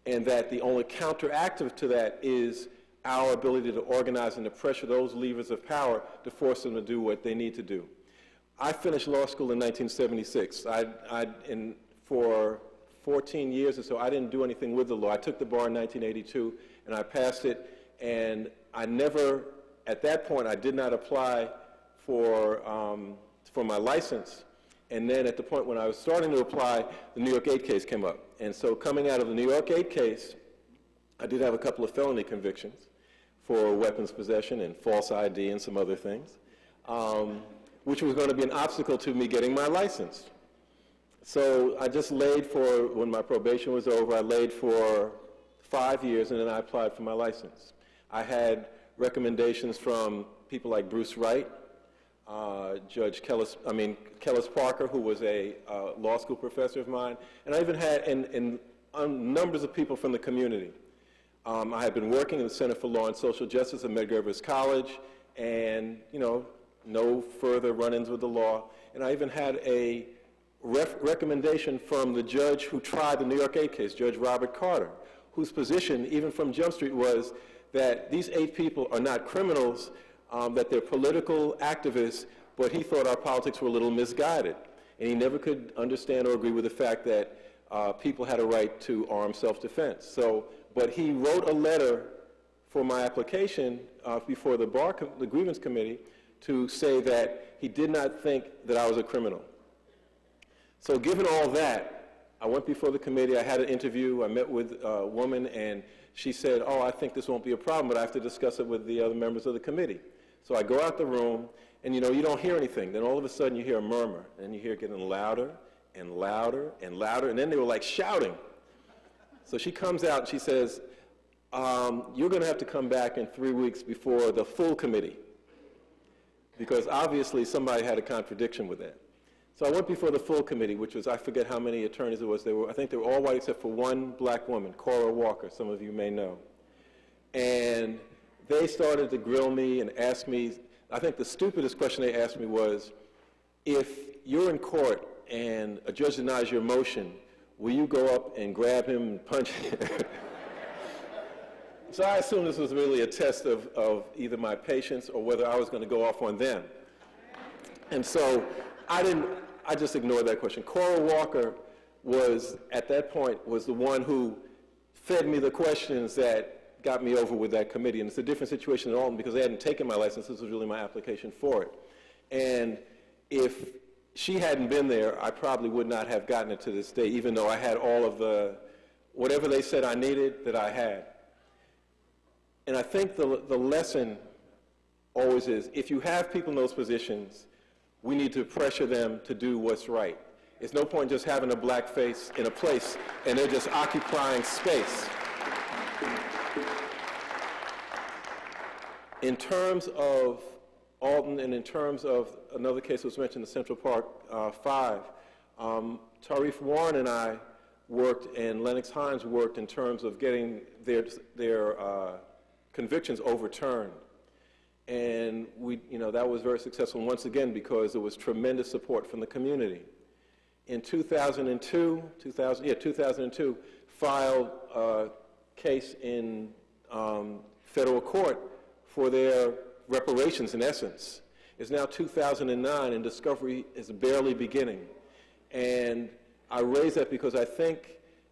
And that the only counteractive to that is our ability to organize and to pressure those levers of power to force them to do what they need to do. I finished law school in 1976. For 14 years or so, I didn't do anything with the law. I took the bar in 1982, and I passed it, and I never, at that point, I did not apply for my license. And then at the point when I was starting to apply, the New York 8 case came up. And so coming out of the New York 8 case, I did have a couple of felony convictions for weapons possession and false ID and some other things, which was going to be an obstacle to me getting my license. So I just laid for, when my probation was over, I laid for 5 years, and then I applied for my license. I recommendations from people like Bruce Wright, Judge Kellis Parker, who was a law school professor of mine, and I even had numbers of people from the community. I had been working in the Center for Law and Social Justice at Medgar Evers College, and no further run-ins with the law. And I even had a recommendation from the judge who tried the New York 8 case, Judge Robert Carter, whose position, even from Jump Street, was that these 8 people are not criminals, that they're political activists, but he thought our politics were a little misguided. And he never could understand or agree with the fact that people had a right to armed self-defense. But he wrote a letter for my application before the grievance committee to say that he did not think that I was a criminal. So given all that, I went before the committee, I had an interview, I met with a woman, and she said, oh, I think this won't be a problem, but I have to discuss it with the other members of the committee. So I go out the room, and you don't hear anything. Then all of a sudden you hear a murmur, and you hear it getting louder and louder and louder, and then they were like shouting. So she comes out and she says, you're going to have to come back in 3 weeks before the full committee, because obviously somebody had a contradiction with that. So I went before the full committee, which was, I forget how many attorneys it was. I think they were all white except for one black woman, Cora Walker, some of you may know. And they started to grill me and ask me, I think the stupidest question they asked me was, if you're in court and a judge denies your motion, will you go up and grab him and punch him? So I assumed this was really a test of either my patience or whether I was going to go off on them. And so I just ignored that question. Cora Walker was, at that point, was the one who fed me the questions that got me over with that committee. And it's a different situation at all because they hadn't taken my license. This was really my application for it. And if she hadn't been there, I probably would not have gotten it to this day, even though I had all of the, whatever they said I needed, that I had. And I think the lesson always is, if you have people in those positions, we need to pressure them to do what's right. It's no point just having a black face in a place and they're just occupying space. In terms of Alton and in terms of another case that was mentioned, the Central Park 5, Tarif Warren and I worked and Lennox Hines worked in terms of getting their convictions overturned. And that was very successful once again because there was tremendous support from the community. In 2002, filed a case in federal court for their reparations, in essence. It's now 2009 and discovery is barely beginning. And I raise that because I think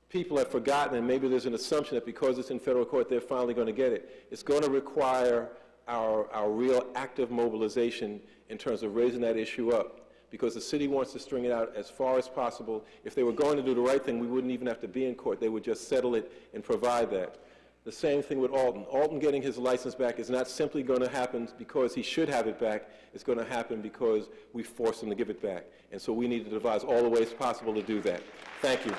people have forgotten, and maybe there's an assumption that because it's in federal court, they're finally going to get it. It's going to require our real active mobilization in terms of raising that issue up, because the city wants to string it out as far as possible. If they were going to do the right thing, we wouldn't even have to be in court. They would just settle it and provide that. The same thing with Alton. Alton getting his license back is not simply going to happen because he should have it back. It's going to happen because we forced him to give it back. And so we need to devise all the ways possible to do that. Thank you.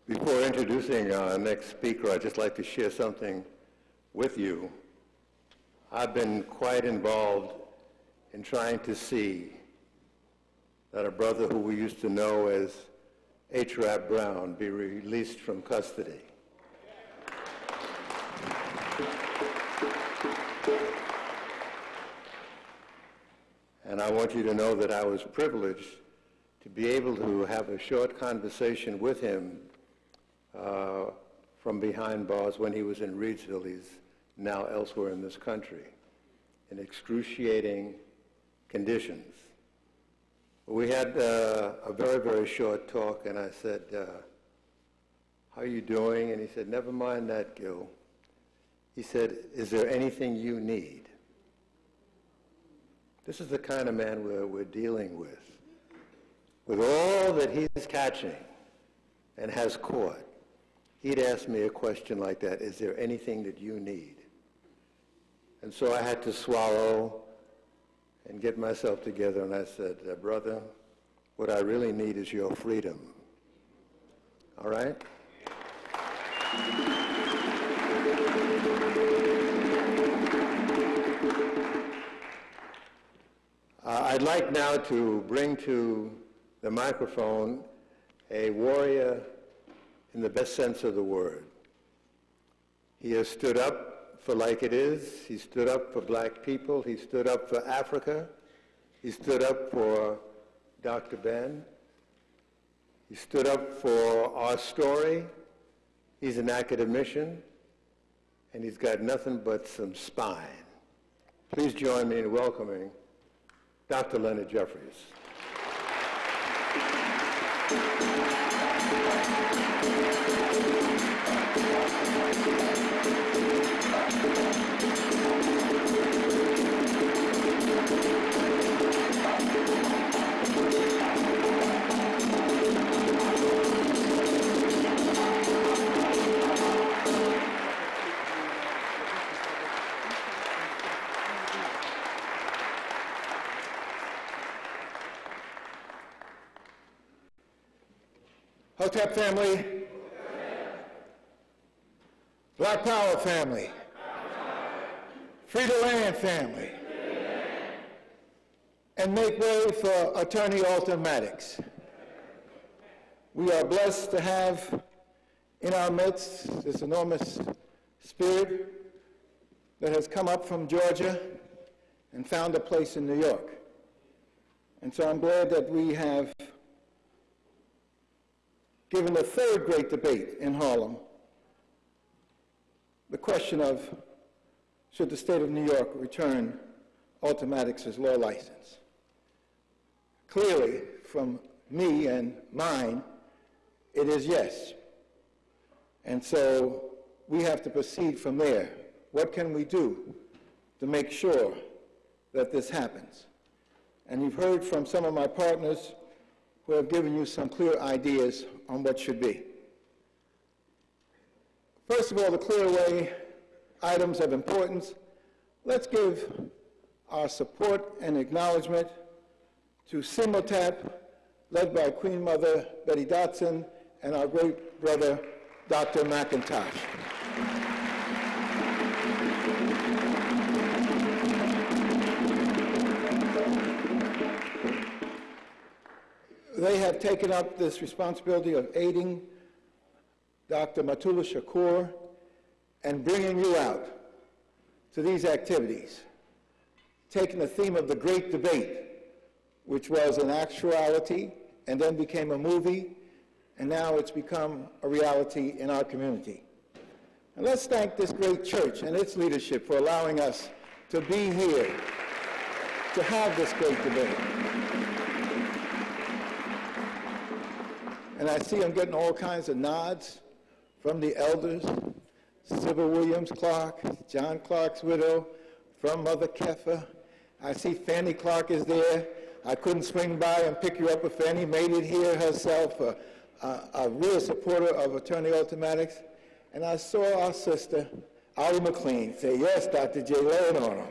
Before introducing our next speaker, I'd just like to share something with you. I've been quite involved in trying to see that a brother who we used to know as H. Rap Brown be released from custody. And I want you to know that I was privileged to be able to have a short conversation with him from behind bars when he was in Reidsville. He's now elsewhere in this country in excruciating conditions. We had a very, very short talk, and I said, how are you doing? And he said, never mind that, Gil. He said, is there anything you need? This is the kind of man we're dealing with. With all that he's catching and has caught, he'd ask me a question like that, is there anything that you need? And so I had to swallow and get myself together, and I said, brother, what I really need is your freedom. All right? I'd like now to bring to the microphone a warrior in the best sense of the word. He has stood up for Like It Is. He stood up for black people. He stood up for Africa. He stood up for Dr. Ben. He stood up for our story. He's an academician, and he's got nothing but some spine. Please join me in welcoming Dr. Leonard Jeffries. Hotep family, Black Power family, Free the Land family, and make way for Attorney Alton Maddox. We are blessed to have in our midst this enormous spirit that has come up from Georgia and found a place in New York. And so I'm glad that we have given the third great debate in Harlem the question of should the state of New York return Alton Maddox's law license. Clearly, from me and mine, it is yes. And so we have to proceed from there. What can we do to make sure that this happens? And you've heard from some of my partners who have given you some clear ideas on what should be. First of all, the clear-away items of importance. Let's give our support and acknowledgement to CIMOTAP, led by Queen Mother Betty Dotson, and our great brother, Dr. McIntosh. they have taken up this responsibility of aiding Dr. Matula Shakur and bringing you out to these activities, taking the theme of the Great Debate, which was an actuality and then became a movie, and now it's become a reality in our community. And let's thank this great church and its leadership for allowing us to be here to have this great debate. And I see I'm getting all kinds of nods from the elders, Sybil Williams Clark, John Clark's widow, from Mother Kefa. I see Fanny Clark is there. I couldn't swing by and pick you up, but Fanny made it here herself, a real supporter of Attorney Ultimax. And I saw our sister, Ollie McLean, say, yes, Dr. J, lay it on him.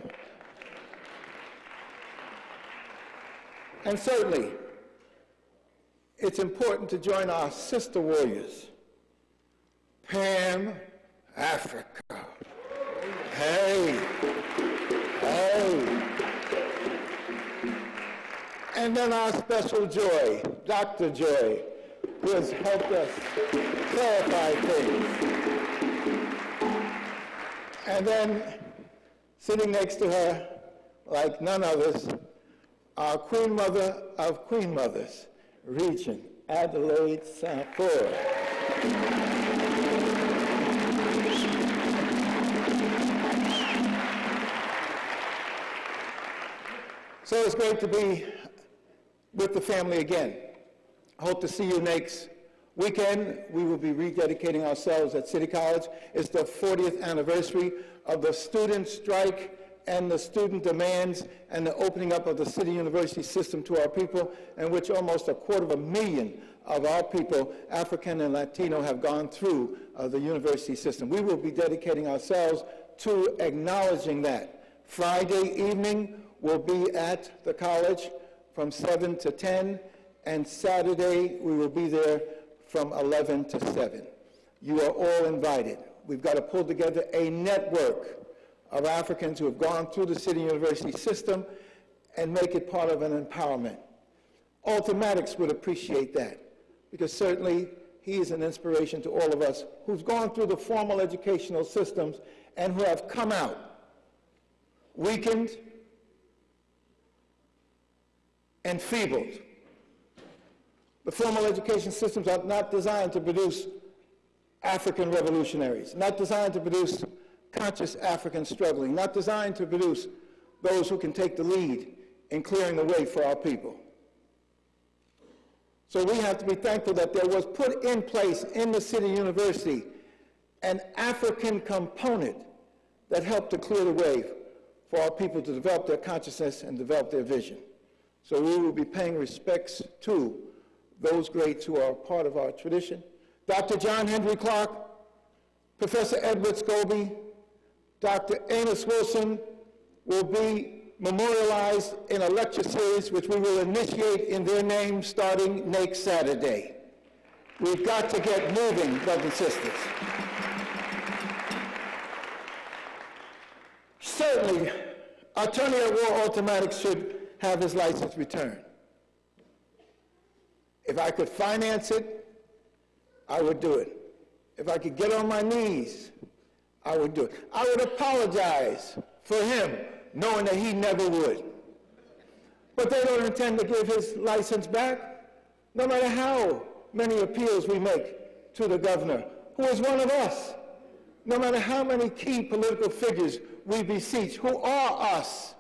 And certainly, it's important to join our sister warriors. Pam, Africa. Hey, hey. And then our special Joy, Dr. Joy, who has helped us clarify things. And then, sitting next to her, like none others, our Queen Mother of Queen Mothers, Regent Adelaide Sanford. So it's great to be with the family again. I hope to see you next weekend. We will be rededicating ourselves at City College. It's the 40th anniversary of the student strike and the student demands and the opening up of the City University system to our people, in which almost 250,000 of our people, African and Latino, have gone through the university system. We will be dedicating ourselves to acknowledging that. Friday evening will be at the college from 7 to 10, and Saturday we will be there from 11 to 7. You are all invited. We've got to pull together a network of Africans who have gone through the City University system and make it part of an empowerment. Ultimax would appreciate that, because certainly he is an inspiration to all of us who've gone through the formal educational systems and who have come out weakened, enfeebled. The formal education systems are not designed to produce African revolutionaries, not designed to produce conscious Africans struggling, not designed to produce those who can take the lead in clearing the way for our people. So we have to be thankful that there was put in place in the City University an African component that helped to clear the way for our people to develop their consciousness and develop their vision. So we will be paying respects to those greats who are part of our tradition. Dr. John Henry Clark, Professor Edward Scobie, Dr. Amos Wilson will be memorialized in a lecture series which we will initiate in their name starting next Saturday. We've got to get moving, brothers and sisters. Certainly, Attorney at War Ultimax should have his license returned. If I could finance it, I would do it. If I could get on my knees, I would do it. I would apologize for him, knowing that he never would. But they don't intend to give his license back, no matter how many appeals we make to the governor, who is one of us. No matter how many key political figures we beseech, who are us.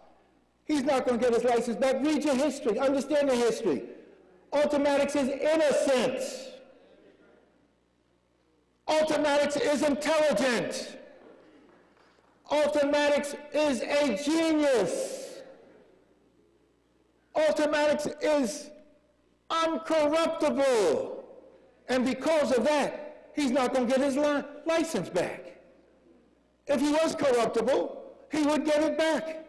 He's not going to get his license back. Read your history. Understand your history. Ultimax is innocent. Ultimax is intelligent. Ultimax is a genius. Ultimax is uncorruptible. And because of that, he's not going to get his license back. If he was corruptible, he would get it back.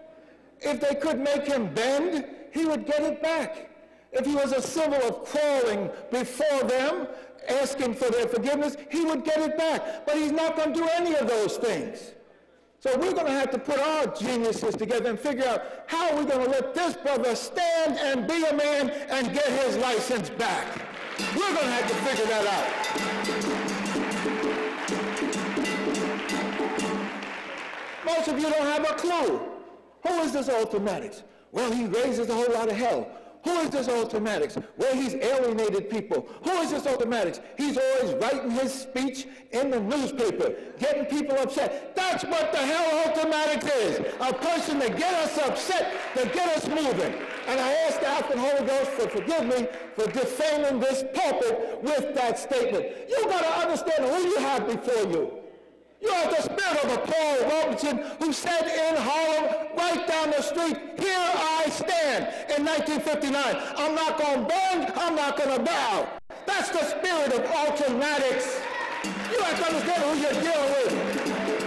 If they could make him bend, he would get it back. If he was a symbol of crawling before them, asking for their forgiveness, he would get it back. But he's not going to do any of those things. So we're going to have to put our geniuses together and figure out how we're going to let this brother stand and be a man and get his license back. We're going to have to figure that out. Most of you don't have a clue. Who is this Alton Maddox? Well, he raises a whole lot of hell. Who is this Alton Maddox? Well, he's alienated people. Who is this Alton Maddox? He's always writing his speech in the newspaper, getting people upset. That's what the hell Alton Maddox is, a person to get us upset, to get us moving. And I ask the African Holy Ghost to forgive me for defaming this pulpit with that statement. You got to understand who you have before you. You have the spirit of a Paul Robeson who said in Harlem, right down the street, here I stand in 1959. I'm not going to bend, I'm not going to bow. That's the spirit of Alton Maddox. You have to understand who you're dealing with.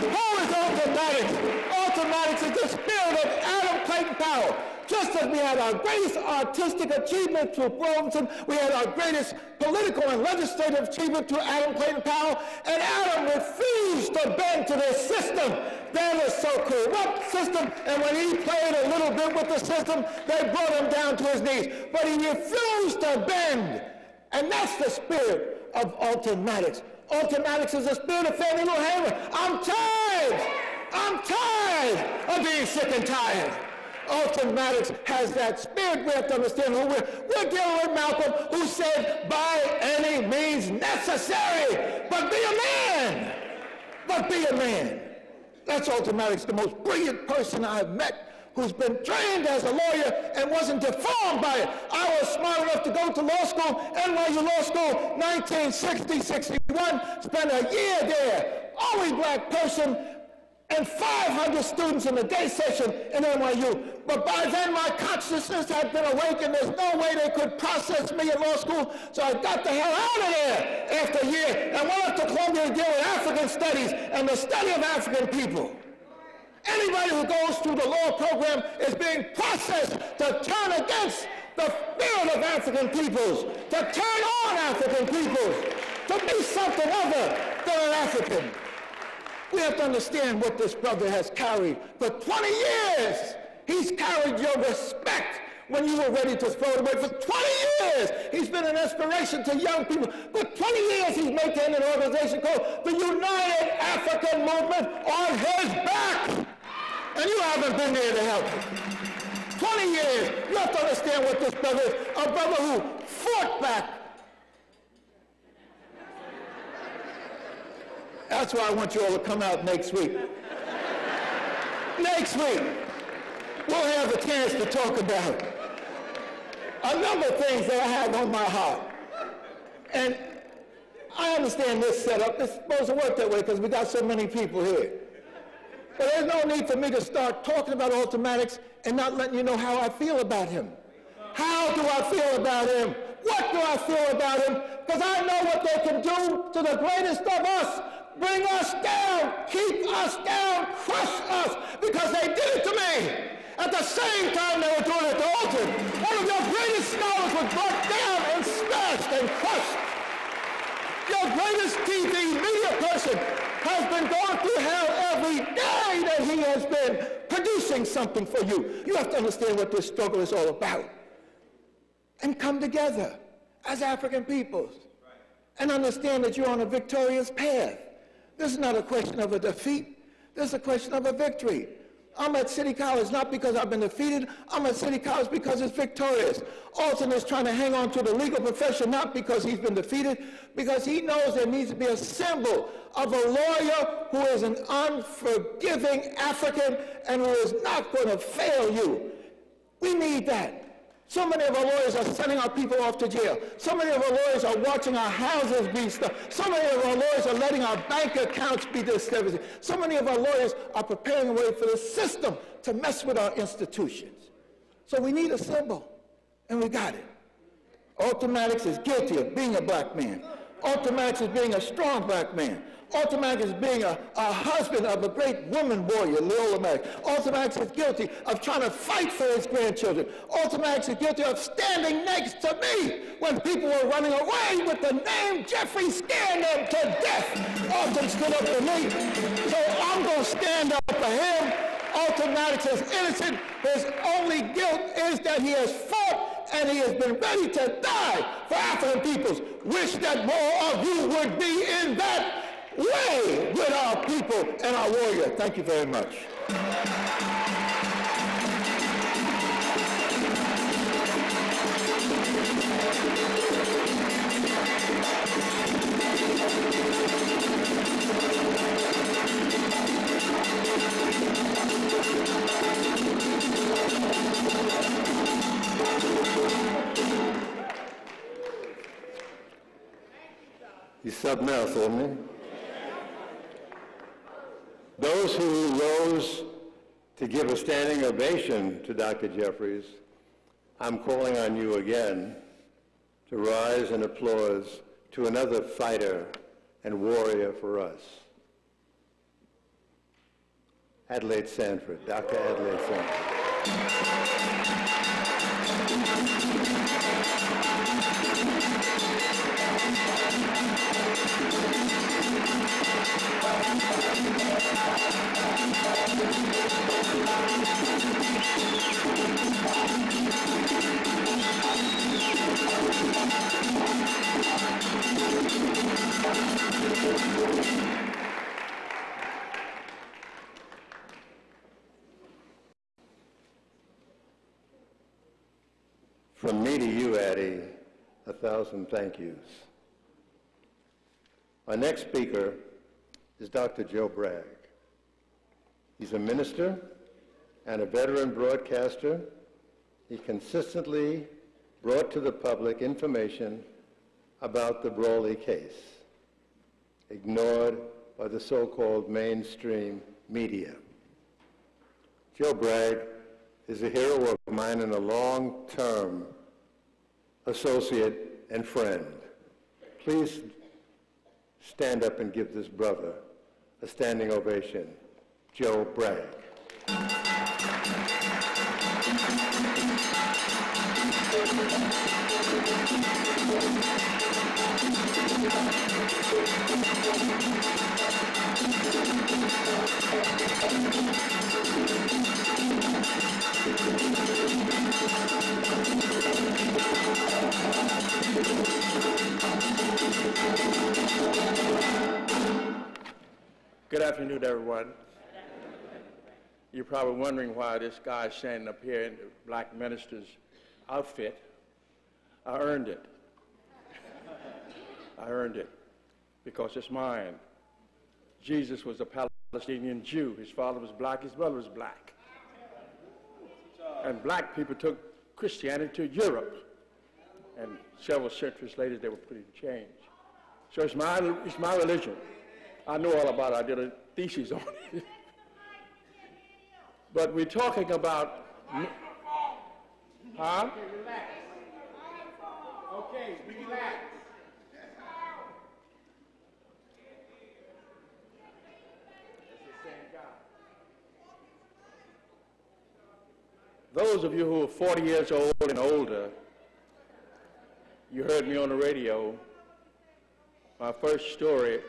Who is Alton Maddox? Alton Maddox is the spirit of Adam Clayton Powell. Just as we had our greatest artistic achievement through Robeson, we had our greatest political and legislative achievement through Adam Clayton Powell, and Adam refused to bend to this system. That is so corrupt system, and when he played a little bit with the system, they brought him down to his knees. But he refused to bend, and that's the spirit of Alton Maddox. Alton Maddox is the spirit of Fannie Lou Hamer. I'm tired of being sick and tired. Alton Maddox has that spirit. We have to understand who we're dealing with Malcolm, who said, by any means necessary, but be a man. But be a man. That's Alton Maddox, the most brilliant person I've met, who's been trained as a lawyer and wasn't deformed by it. I was smart enough to go to law school, NYU Law School, 1960-61, spent a year there, only black person, and 500 students in the day session in NYU. But by then my consciousness had been awakened. There's no way they could process me in law school, so I got the hell out of there after a year and went up to Columbia to deal with African studies and the study of African people. Anybody who goes through the law program is being processed to turn against the spirit of African peoples, to turn on African peoples, to be something other than an African. We have to understand what this brother has carried. For 20 years, he's carried your respect when you were ready to throw it away. For 20 years, he's been an inspiration to young people. For 20 years, he's maintained an organization called the United African Movement on his back. And you haven't been there to help him. 20 years. You have to understand what this brother is. A brother who fought back. That's why I want you all to come out next week. Next week, we'll have a chance to talk about a number of things that I have on my heart. And I understand this setup. It's supposed to work that way because we got so many people here. But there's no need for me to start talking about Alton Maddox and not letting you know how I feel about him. How do I feel about him? What do I feel about him? Because I know what they can do to the greatest of us. Bring us down, keep us down, crush us, because they did it to me. At the same time they were doing it to Alton. One of your greatest scholars was brought down and smashed and crushed. Your greatest TV media person has been going through hell every day that he has been producing something for you. You have to understand what this struggle is all about. And come together as African peoples and understand that you're on a victorious path. This is not a question of a defeat. This is a question of a victory. I'm at City College not because I've been defeated. I'm at City College because it's victorious. Alton is trying to hang on to the legal profession not because he's been defeated, because he knows there needs to be a symbol of a lawyer who is an unforgiving African and who is not going to fail you. We need that. So many of our lawyers are sending our people off to jail. So many of our lawyers are watching our houses be stolen. So many of our lawyers are letting our bank accounts be disturbed. So many of our lawyers are preparing a way for the system to mess with our institutions. So we need a symbol, and we got it. Alton Maddox is guilty of being a black man. Ultimax is being a strong black man. Ultimax is being a husband of a great woman warrior, Leola Maddox. Ultimax is guilty of trying to fight for his grandchildren. Ultimax is guilty of standing next to me when people were running away with the name Jeffrey, scaring them to death. Alton stood up for me, so I'm going to stand up for him. Ultimax is innocent. His only guilt is that he has fought and he has been ready to die for African peoples. Wish that more of you would be in that way with our people and our warrior. Thank you very much. You something else, isn't it? Those who rose to give a standing ovation to Dr. Jeffries, I'm calling on you again to rise in applause to another fighter and warrior for us. Adelaide Sanford, Dr. Adelaide Sanford. From me to you, Addie, 1,000 thank yous. Our next speaker is Dr. Joe Bragg. He's a minister and a veteran broadcaster. He consistently brought to the public information about the Brawley case, ignored by the so-called mainstream media. Joe Bragg is a hero of mine and a long-term associate and friend. Please stand up and give this brother a standing ovation. Joe Bragg. Good afternoon, everyone. You're probably wondering why this guy's standing up here in the black minister's outfit. I earned it. I earned it because it's mine. Jesus was a Palestinian Jew. His father was black, his mother was black. And black people took Christianity to Europe. And several centuries later, they were put in chains. So it's my religion. I know all about it. I did a thesis on it. But we're talking about... Huh? Okay, relax. Okay, relax. Those of you who are 40 years old and older, you heard me on the radio. My first story,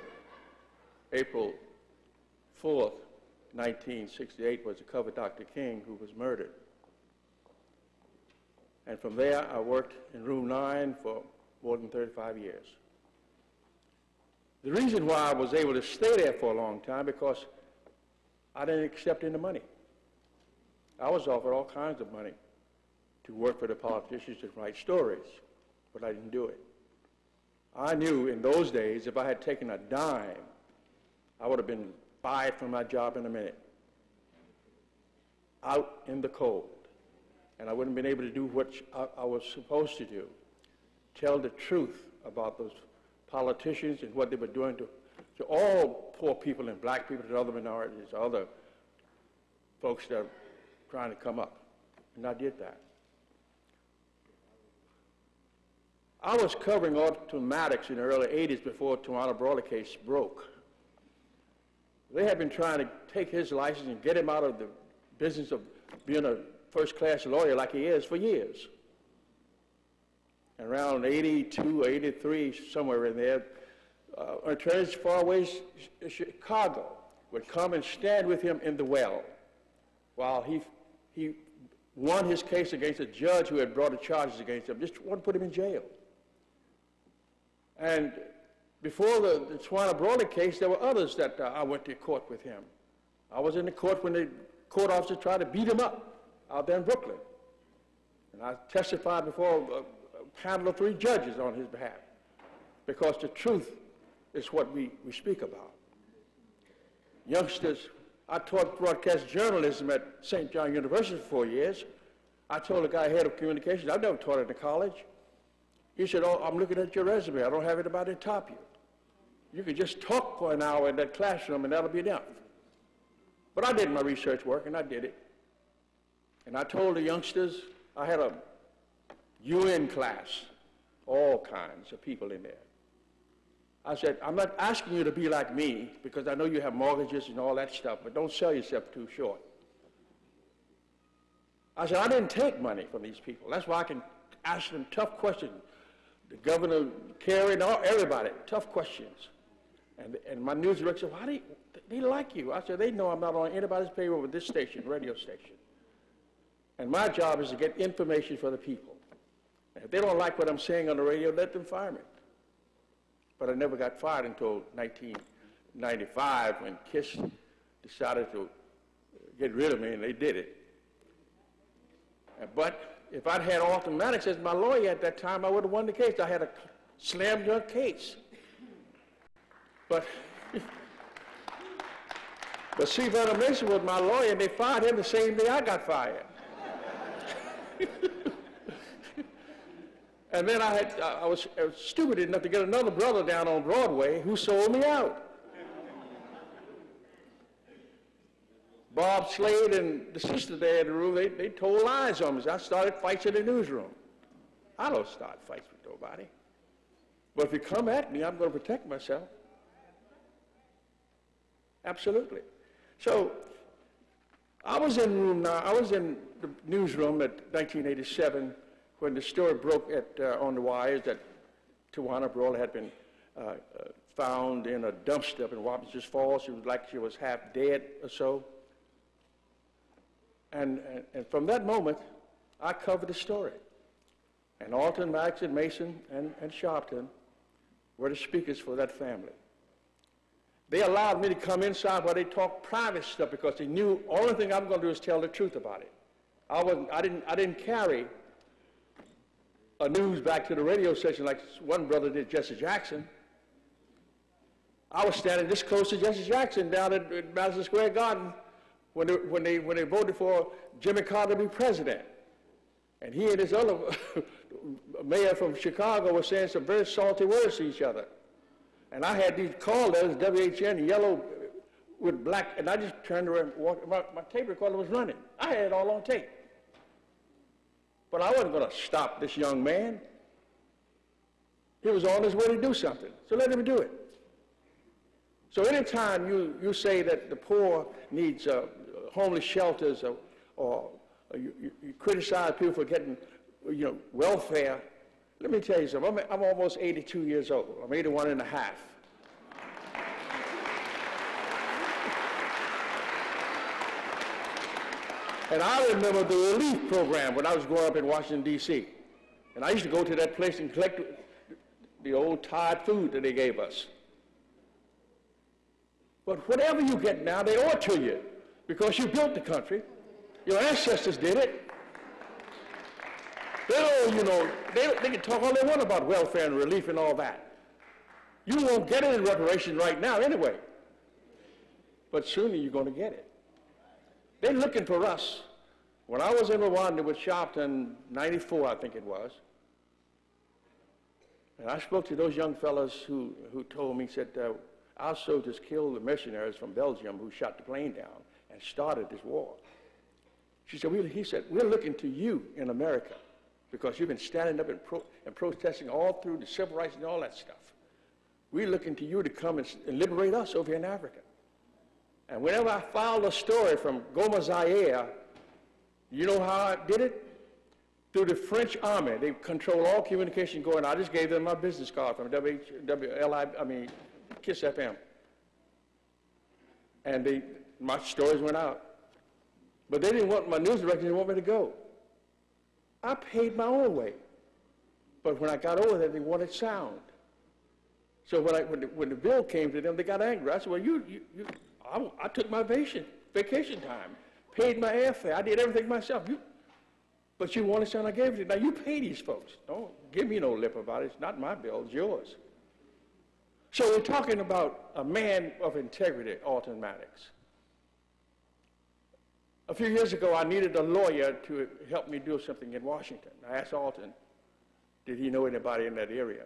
April 4th, 1968, was to cover Dr. King, who was murdered. And from there, I worked in Room 9 for more than 35 years. The reason why I was able to stay there for a long time, because I didn't accept any money. I was offered all kinds of money to work for the politicians and write stories, but I didn't do it. I knew in those days, if I had taken a dime, I would have been fired from my job in a minute, out in the cold. And I wouldn't have been able to do what I was supposed to do, tell the truth about those politicians and what they were doing to all poor people and black people and other minorities, other folks that are trying to come up. And I did that. I was covering automatics in the early 80s before Tawana Brawley case broke. They had been trying to take his license and get him out of the business of being a first-class lawyer like he is for years. And around 82, 83, somewhere in there, attorneys far away as Chicago would come and stand with him in the well while he won his case against a judge who had brought the charges against him, just wanted to put him in jail. And before the Tawana Brawley case, there were others that I went to court with him. I was in the court when the court officers tried to beat him up out there in Brooklyn. And I testified before a panel of 3 judges on his behalf, because the truth is what we speak about. Youngsters, I taught broadcast journalism at St. John University for 4 years. I told the guy, head of communications, I've never taught it in college. He said, oh, I'm looking at your resume. I don't have anybody to top you. You can just talk for an hour in that classroom and that'll be enough. But I did my research work and I did it. And I told the youngsters, I had a UN class, all kinds of people in there. I said, I'm not asking you to be like me because I know you have mortgages and all that stuff, but don't sell yourself too short. I said, I didn't take money from these people. That's why I can ask them tough questions. The governor, Kerry, and everybody, tough questions. And my news director said, why do they like you? I said, they know I'm not on anybody's payroll with this station, radio station. And my job is to get information for the people. And if they don't like what I'm saying on the radio, let them fire me. But I never got fired until 1995 when KISS decided to get rid of me, and they did it. But if I'd had Alton Maddox as my lawyer at that time, I would have won the case. I had a slam dunk case. But C. Vernon Mason was my lawyer, and they fired him the same day I got fired. And then I was stupid enough to get another brother down on Broadway who sold me out. Bob Slade and the sister there in the room, they told lies on me. So I started fights in the newsroom. I don't start fights with nobody. But if you come at me, I'm going to protect myself. Absolutely. So I was in the newsroom at 1987 when the story broke on the wires that Tawana Brawley had been found in a dumpster up in Wappingers Falls. She was like she was half dead or so. And from that moment, I covered the story. And Alton, Maddox, and Mason, and Sharpton were the speakers for that family. They allowed me to come inside while they talked private stuff because they knew the only thing I'm going to do is tell the truth about it. I didn't carry a news back to the radio station like one brother did, Jesse Jackson. I was standing this close to Jesse Jackson down at Madison Square Garden when they voted for Jimmy Carter to be president. And he and his other mayor from Chicago were saying some very salty words to each other. And I had these call letters, WHN, yellow with black, and I just turned around and walked. My tape recorder was running. I had it all on tape. But I wasn't going to stop this young man. He was on his way to do something, so let him do it. So anytime you say that the poor needs homeless shelters or you criticize people for getting welfare, let me tell you something. I'm almost 82 years old. I'm 81 and a half. And I remember the relief program when I was growing up in Washington, D.C. And I used to go to that place and collect the old tired food that they gave us. But whatever you get now, they owe it to you because you built the country. Your ancestors did it. They can talk all they want about welfare and relief and all that. You won't get it in reparations right now anyway. But sooner you're going to get it. They're looking for us. When I was in Rwanda with Sharpton, 94 I think it was, and I spoke to those young fellows who told me, said, our soldiers killed the mercenaries from Belgium who shot the plane down and started this war. He said, we're looking to you in America because you've been standing up and protesting all through the civil rights and all that stuff. We're looking to you to come and liberate us over here in Africa. And whenever I filed a story from Goma Zaire, you know how I did it? Through the French army. They control all communication going on. I just gave them my business card from KISS FM. And my stories went out. But they didn't want, my news director didn't want me to go. I paid my own way. But when I got over there, they wanted sound. So when the bill came to them, they got angry. I said, well, I took my vacation time, paid my airfare. I did everything myself. But you wanted sound, I gave it to you. Now, you pay these folks. Don't give me no lip about it. It's not my bill. It's yours. So we're talking about a man of integrity, Alton Maddox. A few years ago, I needed a lawyer to help me do something in Washington. I asked Alton, did he know anybody in that area?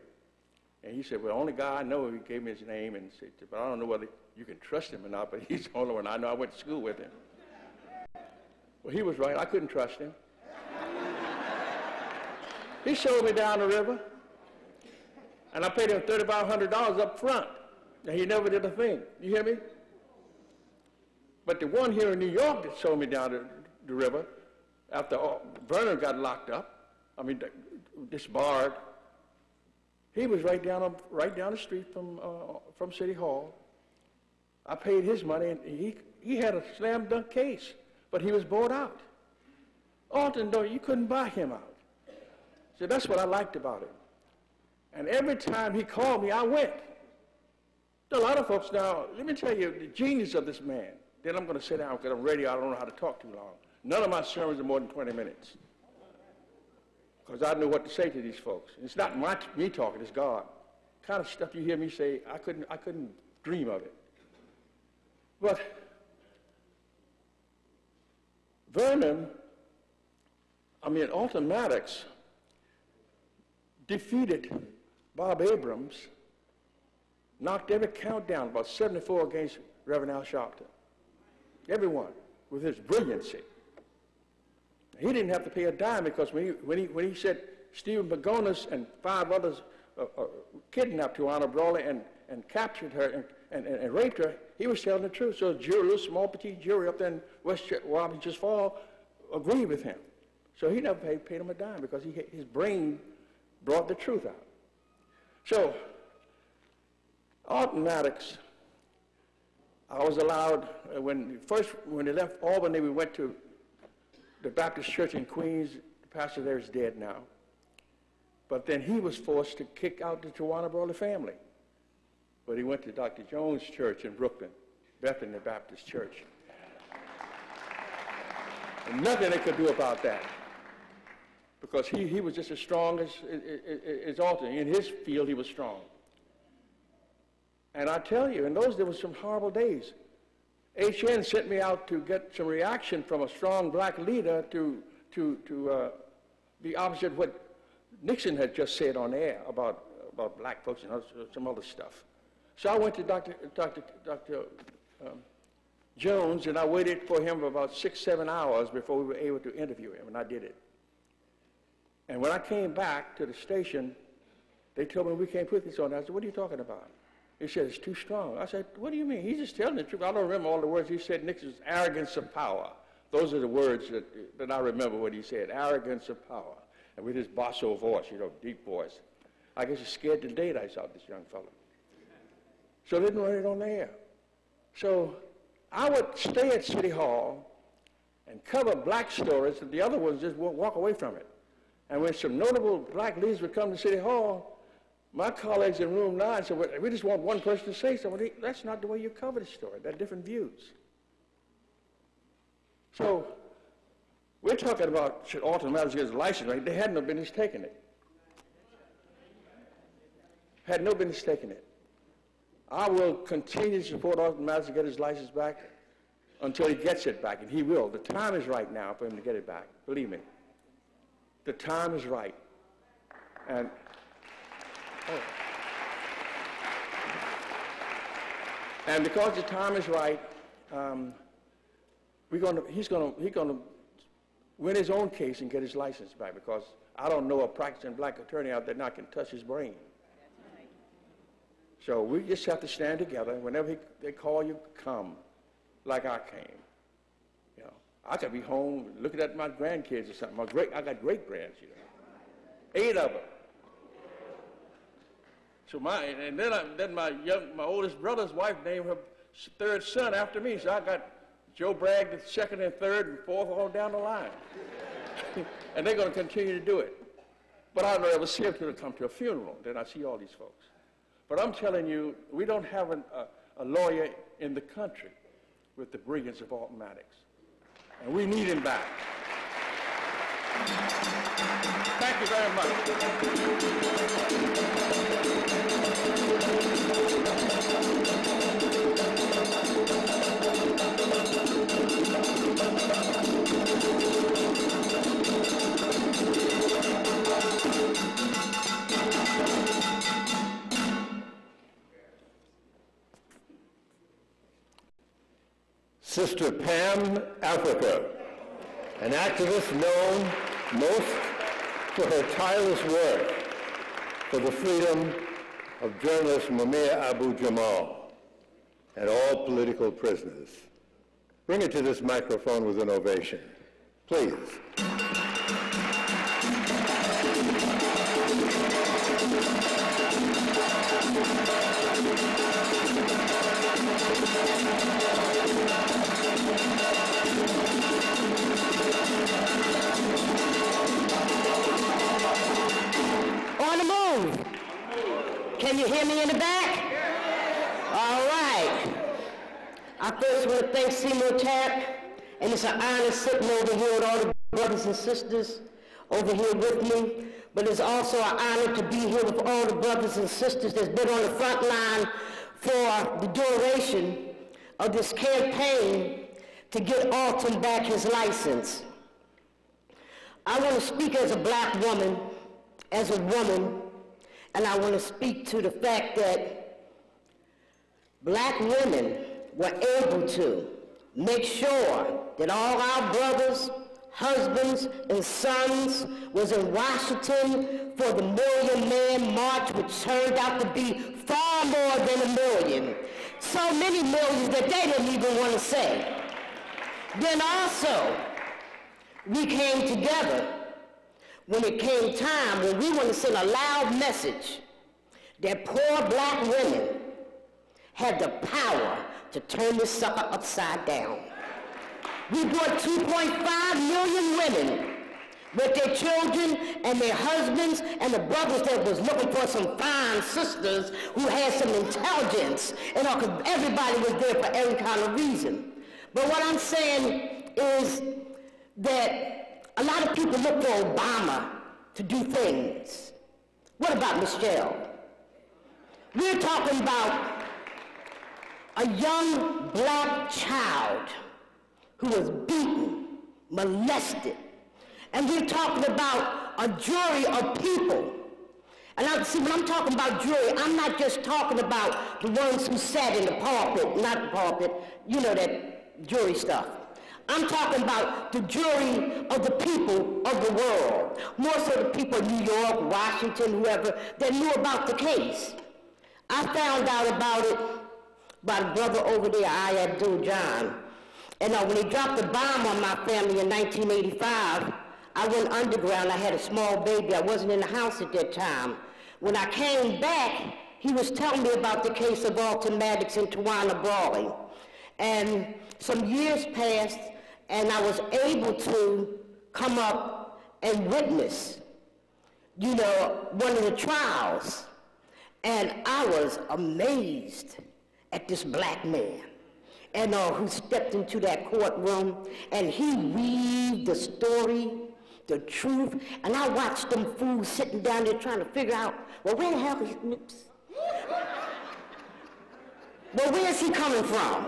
And he said, well, the only guy I know, he gave me his name, and said, but I don't know whether you can trust him or not, but he's the only one I know. I went to school with him. Well, he was right. I couldn't trust him. He showed me down the river, and I paid him $3,500 up front, and he never did a thing. You hear me? But the one here in New York that showed me down the river, after Vernon got locked up, disbarred, he was right down the street from City Hall. I paid his money, and he had a slam dunk case, but he was bought out. Alton, though, you couldn't buy him out. So that's what I liked about him. And every time he called me, I went. There are a lot of folks now, let me tell you the genius of this man. Then I'm going to sit down because on radio I don't know how to talk too long. None of my sermons are more than 20 minutes. Because I know what to say to these folks. It's not me talking, it's God. The kind of stuff you hear me say, I couldn't dream of it. But Alton Maddox defeated Bob Abrams, knocked every count down, about 74 against Reverend Al Sharpton. Everyone, with his brilliancy. He didn't have to pay a dime because when he said Stephen Pagonis and 5 others kidnapped Tawana Brawley and captured her and raped her, he was telling the truth. So a jury, a little small petite jury up there in West Wabash Fall agreed with him. So he never paid him a dime because his brain brought the truth out. So Alton Maddox, I was allowed, when they left Albany, we went to the Baptist Church in Queens. The pastor there is dead now. But then he was forced to kick out the Tawana Brawley family. But he went to Dr. Jones' church in Brooklyn, Bethany Baptist Church. And nothing they could do about that. Because he was just as strong as Alton. In his field, he was strong. And I tell you, in those, there were some horrible days. HN sent me out to get some reaction from a strong black leader to the opposite of what Nixon had just said on air about black folks and some other stuff. So I went to Dr. Jones, and I waited for him for about 6-7 hours before we were able to interview him, and I did it. And when I came back to the station, they told me we can't put this on. I said, what are you talking about? He said, it's too strong. I said, what do you mean? He's just telling the truth. I don't remember all the words he said. Nixon's arrogance of power. Those are the words that I remember what he said, arrogance of power. And with his basso voice, deep voice. I guess he scared the daylights out of this young fellow. So they didn't run it on the air. So I would stay at City Hall and cover black stories, and the other ones just walk away from it. And when some notable black leaders would come to City Hall, my colleagues in room 9 said, well, we just want one person to say something. That's not the way you cover the story. There are different views. So we're talking about should Alton Maddox get his license, right? They had no business taking it. Had no business taking it. I will continue to support Alton Maddox to get his license back until he gets it back, and he will. The time is right now for him to get it back. Believe me. The time is right. And and because the time is right, he's going to win his own case and get his license back because I don't know a practicing black attorney out there now can touch his brain. So we just have to stand together. Whenever they call you, come, like I came. You know, I could be home looking at my grandkids or something. I got great grands, you know, 8 of them. So then my oldest brother's wife named her 3rd son after me. So I got Joe Bragg the 2nd and 3rd and 4th all down the line. And they're going to continue to do it. But I don't ever see them to come to a funeral. Then I see all these folks. But I'm telling you, we don't have a lawyer in the country with the brilliance of Alton Maddox. And we need him back. Thank you very much. Sister Pam Africa, an activist known most for her tireless work for the freedom of journalist Mumia Abu-Jamal and all political prisoners. Bring it to this microphone with an ovation, please. On the move. Can you hear me in the back? All right. I first want to thank Seymour Tapp, and it's an honor sitting over here with all the brothers and sisters over here with me, but it's also an honor to be here with all the brothers and sisters that's been on the front line for the duration of this campaign to get Alton back his license. I want to speak as a black woman, as a woman, and I want to speak to the fact that black women were able to make sure that all our brothers, husbands, and sons was in Washington for the Million Man March, which turned out to be far more than 1 million. So many millions that they didn't even want to say. Then also, we came together when it came time, when we want to send a loud message that poor black women had the power to turn this sucker upside down. We brought 2.5 million women with their children and their husbands and the brothers that was looking for some fine sisters who had some intelligence, and everybody was there for every kind of reason. But what I'm saying is that a lot of people look for Obama to do things. What about Michelle? We're talking about a young black child who was beaten, molested. And we're talking about a jury of people. And see, when I'm talking about jury, I'm not just talking about the ones who sat in the pulpit, not the pulpit, you know, that jury stuff. I'm talking about the jury of the people of the world, more so the people of New York, Washington, whoever, that knew about the case. I found out about it by the brother over there, Aya Abdul-John. And when he dropped the bomb on my family in 1985, I went underground. I had a small baby. I wasn't in the house at that time. When I came back, he was telling me about the case of Alton Maddox and Tawana Brawley. And some years passed, and I was able to come up and witness, you know, one of the trials. And I was amazed at this black man, and who stepped into that courtroom, and he weaved the story, the truth, and I watched them fools sitting down there trying to figure out, well, where the hell is Nips? Well, where is he coming from?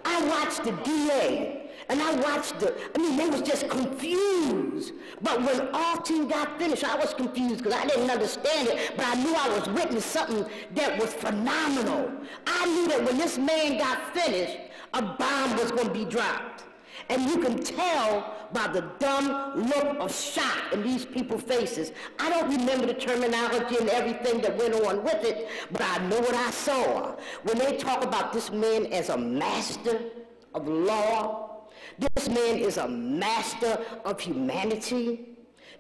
I watched the DA, and I watched they was just confused. But when Alton got finished, I was confused because I didn't understand it, but I knew I was witnessing something that was phenomenal. I knew that when this man got finished, a bomb was going to be dropped. And you can tell by the dumb look of shock in these people's faces. I don't remember the terminology and everything that went on with it, but I know what I saw. When they talk about this man as a master of law, this man is a master of humanity.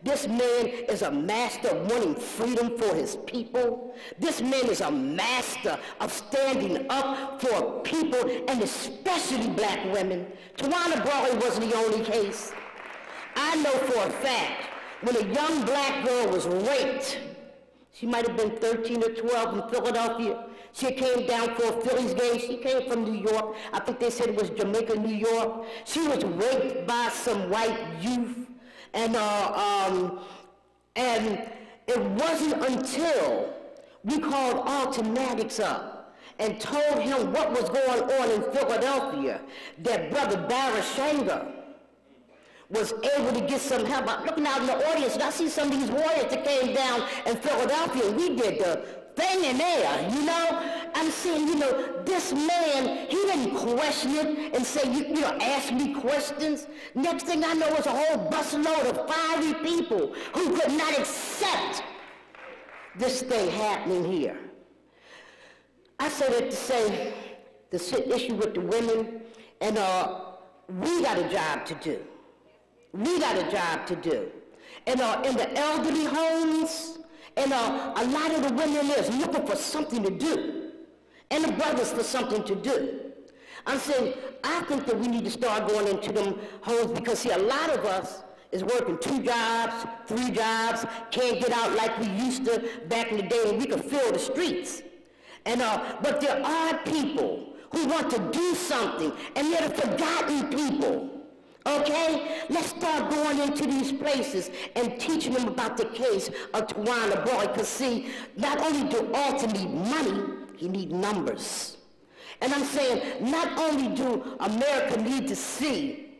This man is a master of wanting freedom for his people. This man is a master of standing up for people, and especially black women. Tawana Brawley wasn't the only case. I know for a fact, when a young black girl was raped, she might have been 13 or 12 in Philadelphia. She came down for a Phillies game. She came from New York. I think they said it was Jamaica, New York. She was raped by some white youth. And it wasn't until we called Alton Maddox up and told him what was going on in Philadelphia that Brother Barashanger was able to get some help. I'm looking out in the audience, and I see some of these warriors that came down in Philadelphia, and we did the thing in there, you know? I'm saying, you know, this man, he didn't question it and say, you know, ask me questions. Next thing I know is a whole busload of fiery people who could not accept this thing happening here. I say that to say the issue with the women, and we got a job to do. We got a job to do. And in the elderly homes, and a lot of the women is looking for something to do, and the brothers for something to do. I'm saying, I think that we need to start going into them homes, because see, a lot of us is working 2 jobs, 3 jobs, can't get out like we used to back in the day when we could fill the streets. And but there are people who want to do something, and they're the forgotten people. Okay? Let's start going into these places and teaching them about the case of Tawana Brawley. Because see, not only do Alton need money, he needs numbers. And I'm saying, not only do America need to see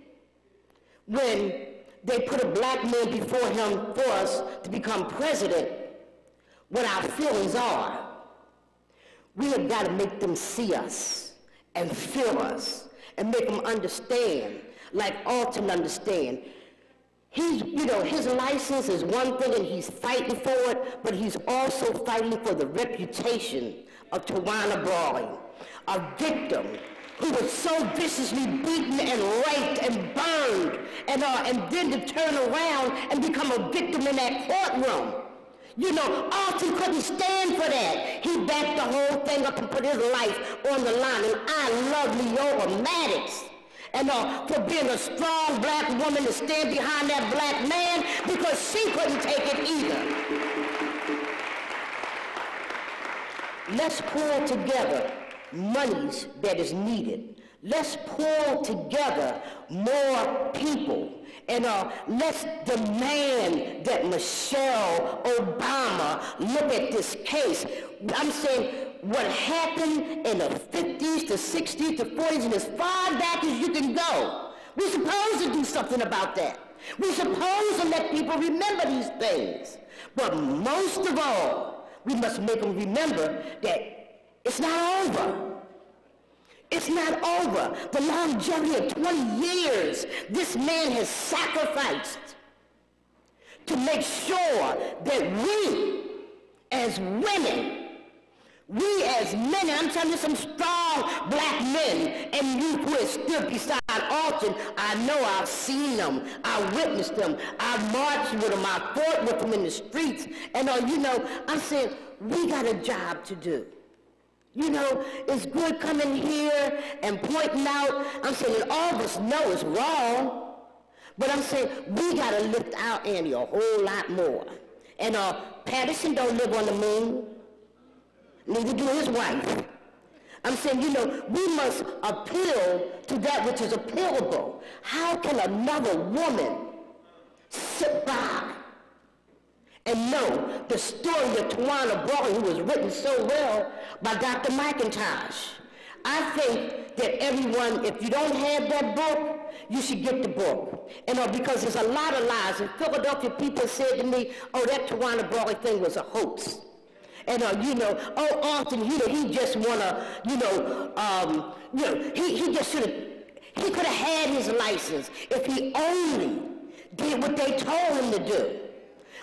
when they put a black man before him for us to become president, what our feelings are. We have got to make them see us and feel us and make them understand, like Alton understand. He's, you know, his license is one thing and he's fighting for it, but he's also fighting for the reputation of Tawana Brawley, a victim who was so viciously beaten and raped and burned, and then to turn around and become a victim in that courtroom. You know, Alton couldn't stand for that. He backed the whole thing up and put his life on the line. And I love Leola Maddox, and for being a strong black woman to stand behind that black man, because she couldn't take it either. Let's pull together monies that is needed. Let's pull together more people. And let's demand that Michelle Obama look at this case. I'm saying what happened in the 50s, the 60s, the 40s, and as far back as you can go. We're supposed to do something about that. We're supposed to let people remember these things. But most of all, we must make them remember that it's not over. It's not over. The longevity of 20 years this man has sacrificed to make sure that we as women, we as men, I'm telling you, some strong black men and youth who have stood beside Alton. I know, I've seen them, I witnessed them, I marched with them, I fought with them in the streets, and you know, I'm saying, we got a job to do. You know, it's good coming here and pointing out. I'm saying that all of us know it's wrong, but I'm saying we got to lift our ante a whole lot more. And Patterson don't live on the moon, neither do his wife. I'm saying, you know, we must appeal to that which is appealable. How can another woman sit by and know the story of Tawana Brawley, who was written so well by Dr. McIntosh? I think that everyone, if you don't have that book, you should get the book. And because there's a lot of lies. In Philadelphia, people said to me, oh, that Tawana Brawley thing was a hoax. And you know, oh, Alton, you know, he just wanna, he just should have, He could have had his license if he only did what they told him to do.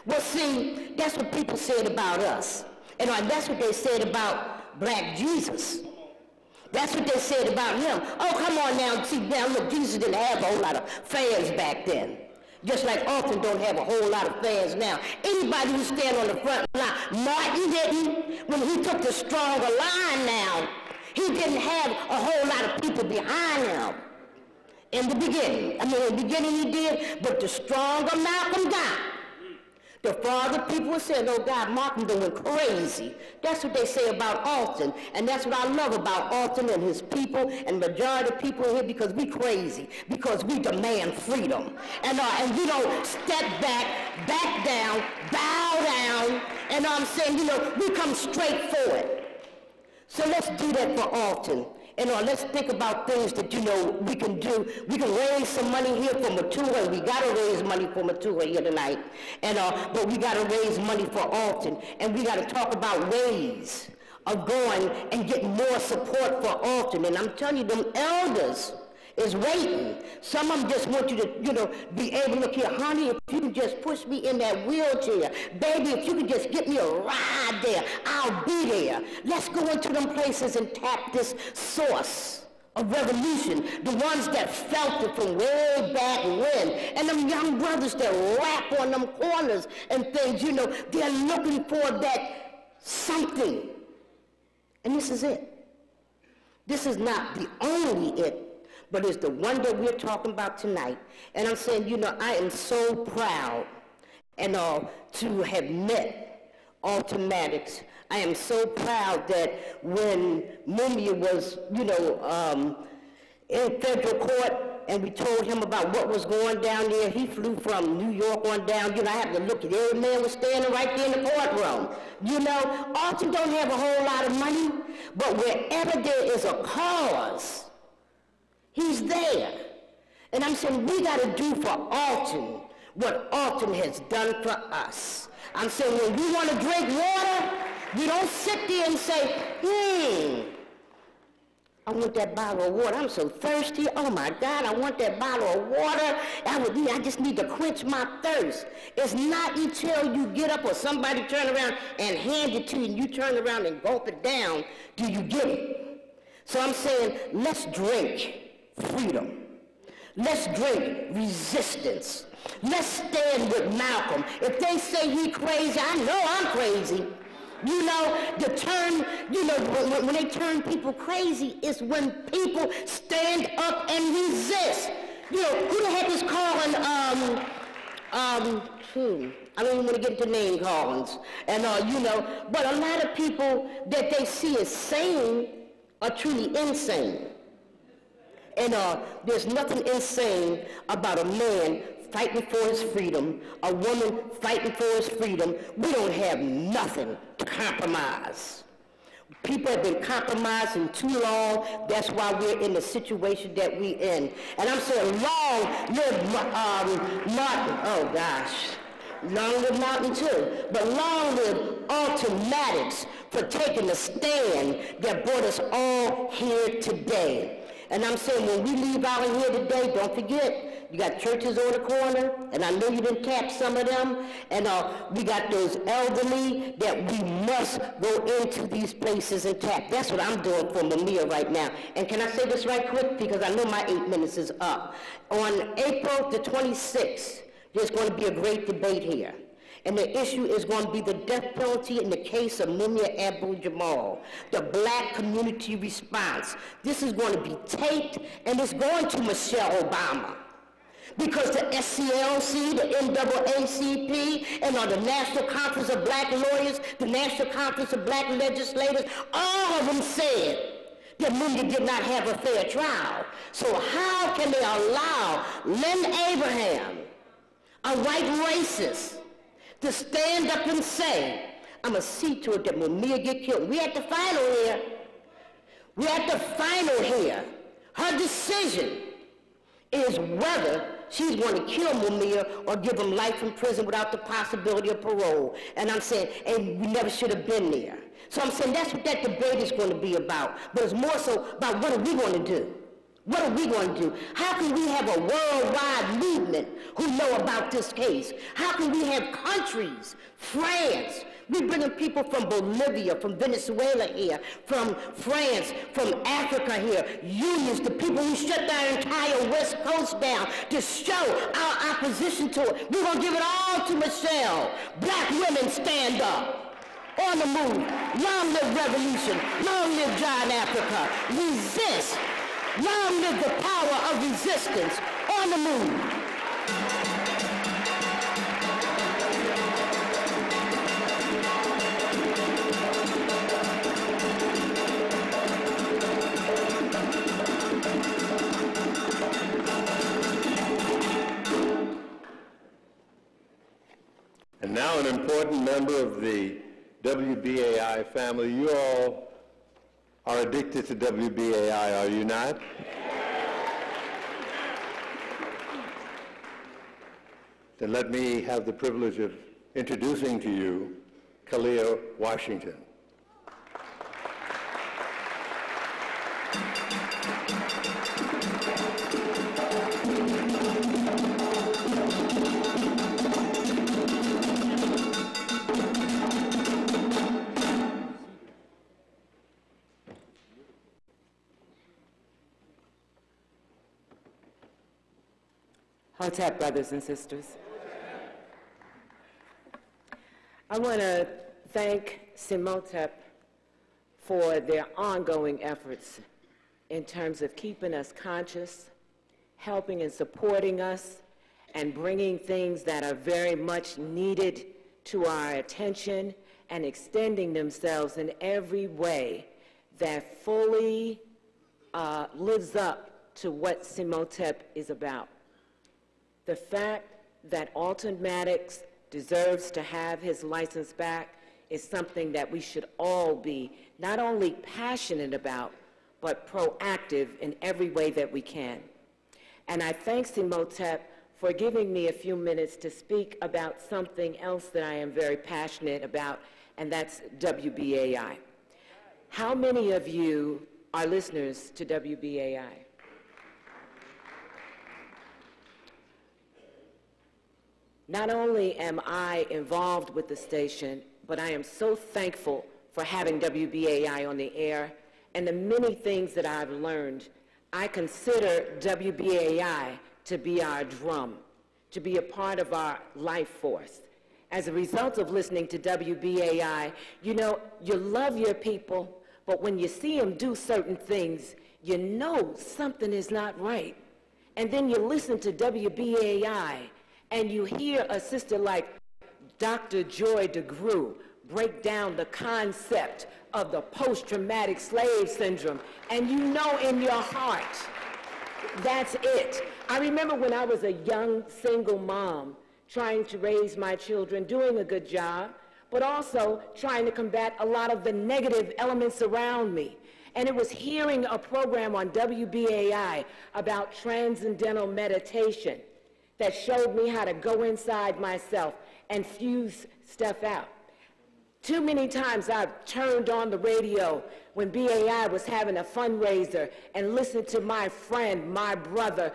Well, see, that's what people said about us. And that's what they said about Black Jesus. That's what they said about him. Oh, come on now. See, now look, Jesus didn't have a whole lot of fans back then. Just like Alton don't have a whole lot of fans now. Anybody who stand on the front line, Martin didn't. When he took the stronger line now, he didn't have a whole lot of people behind him. In the beginning. I mean, in the beginning he did, but the stronger Malcolm got, the farther people were saying, oh God, Malcolm went crazy. That's what they say about Alton. And that's what I love about Alton and his people and majority of people here, because we crazy, because we demand freedom. And we don't step back down, bow down, and I'm saying, we come straight forward. So let's do that for Alton. And let's think about things that, we can do. We can raise some money here for Matua, and we got to raise money for Matua here tonight. And, but we got to raise money for Alton. And we got to talk about ways of going and getting more support for Alton. And I'm telling you, them elders is waiting. Some of them just want you to, be able to look here, honey, if you can just push me in that wheelchair, baby, if you can just get me a ride there, I'll be there. Let's go into them places and tap this source of revolution, the ones that felt it from way back when, and them young brothers that rap on them corners and things, they're looking for that something. And this is it. This is not the only it, but it's the one that we're talking about tonight. And I'm saying, I am so proud and to have met Alton Maddox. I am so proud that when Mumia was, in federal court, and we told him about what was going down there, he flew from New York on down. I have to look at every man was standing right there in the courtroom. Alton don't have a whole lot of money, but wherever there is a cause, he's there. And I'm saying we got to do for Alton what Alton has done for us. I'm saying when we want to drink water, we don't sit there and say, I want that bottle of water. I'm so thirsty. Oh my God, I want that bottle of water. I just need to quench my thirst. It's not until you get up or somebody turn around and hand it to you and you turn around and gulp it down do you get it. So I'm saying, let's drink freedom. Let's drink resistance. Let's stand with Malcolm. If they say he crazy, I know I'm crazy. The term, when they turn people crazy is when people stand up and resist. Who the heck is calling, I don't even want to get into name callings. And, but a lot of people that they see as sane are truly insane. And there's nothing insane about a man fighting for his freedom, a woman fighting for his freedom. We don't have nothing to compromise. People have been compromising too long. That's why we're in the situation that we're in. And I'm saying long live Martin. Oh gosh. Long live Martin too. But long live Alton Maddox for taking the stand that brought us all here today. And I'm saying when we leave out of here today, don't forget, you got churches on the corner, and I know you didn't tap some of them, and we got those elderly that we must go into these places and tap. That's what I'm doing for Mumia right now. And can I say this right quick, because I know my 8 minutes is up. On April the 26th, there's going to be a great debate here. And the issue is going to be the death penalty in the case of Mumia Abu-Jamal, the black community response. This is going to be taped, and it's going to Michelle Obama. Because the SCLC, the NAACP, and the National Conference of Black Lawyers, the National Conference of Black Legislators, all of them said that Mumia did not have a fair trial. So how can they allow Lynn Abraham, a white racist, to stand up and say, I'm going to see to it that Mumia get killed? We at the final here. We're at the final here. Her decision is whether she's going to kill Mumia or give him life in prison without the possibility of parole. And I'm saying, and we never should have been there. So I'm saying that's what that debate is going to be about. But it's more so about what are we going to do? What are we going to do? How can we have a worldwide movement who know about this case? How can we have countries, France? We're bringing people from Bolivia, from Venezuela here, from France, from Africa here, unions, the people who shut their entire West Coast down to show our opposition to it. We're going to give it all to Michelle. Black women, stand up. On the move. Long live revolution. Long live John Africa. Resist. Long live the power of resistance. On the move. And now an important member of the WBAI family. You all are addicted to WBAI, are you not? Then let me have the privilege of introducing to you Kalia Washington. Hotep, brothers and sisters. I want to thank Simotep for their ongoing efforts in terms of keeping us conscious, helping and supporting us, and bringing things that are very much needed to our attention and extending themselves in every way that fully lives up to what Simotep is about. The fact that Alton Maddox deserves to have his license back is something that we should all be not only passionate about, but proactive in every way that we can. And I thank Simotep for giving me a few minutes to speak about something else that I am very passionate about, and that's WBAI. How many of you are listeners to WBAI? Not only am I involved with the station, but I am so thankful for having WBAI on the air and the many things that I've learned. I consider WBAI to be our drum, to be a part of our life force. As a result of listening to WBAI, you know, you love your people, but when you see them do certain things, you know something is not right. And then you listen to WBAI, and you hear a sister like Dr. Joy DeGruy break down the concept of the post-traumatic slave syndrome, and you know in your heart, that's it. I remember when I was a young single mom trying to raise my children, doing a good job, but also trying to combat a lot of the negative elements around me. And it was hearing a program on WBAI about transcendental meditation that showed me how to go inside myself and fuse stuff out. Too many times I've turned on the radio when BAI was having a fundraiser and listened to my friend, my brother,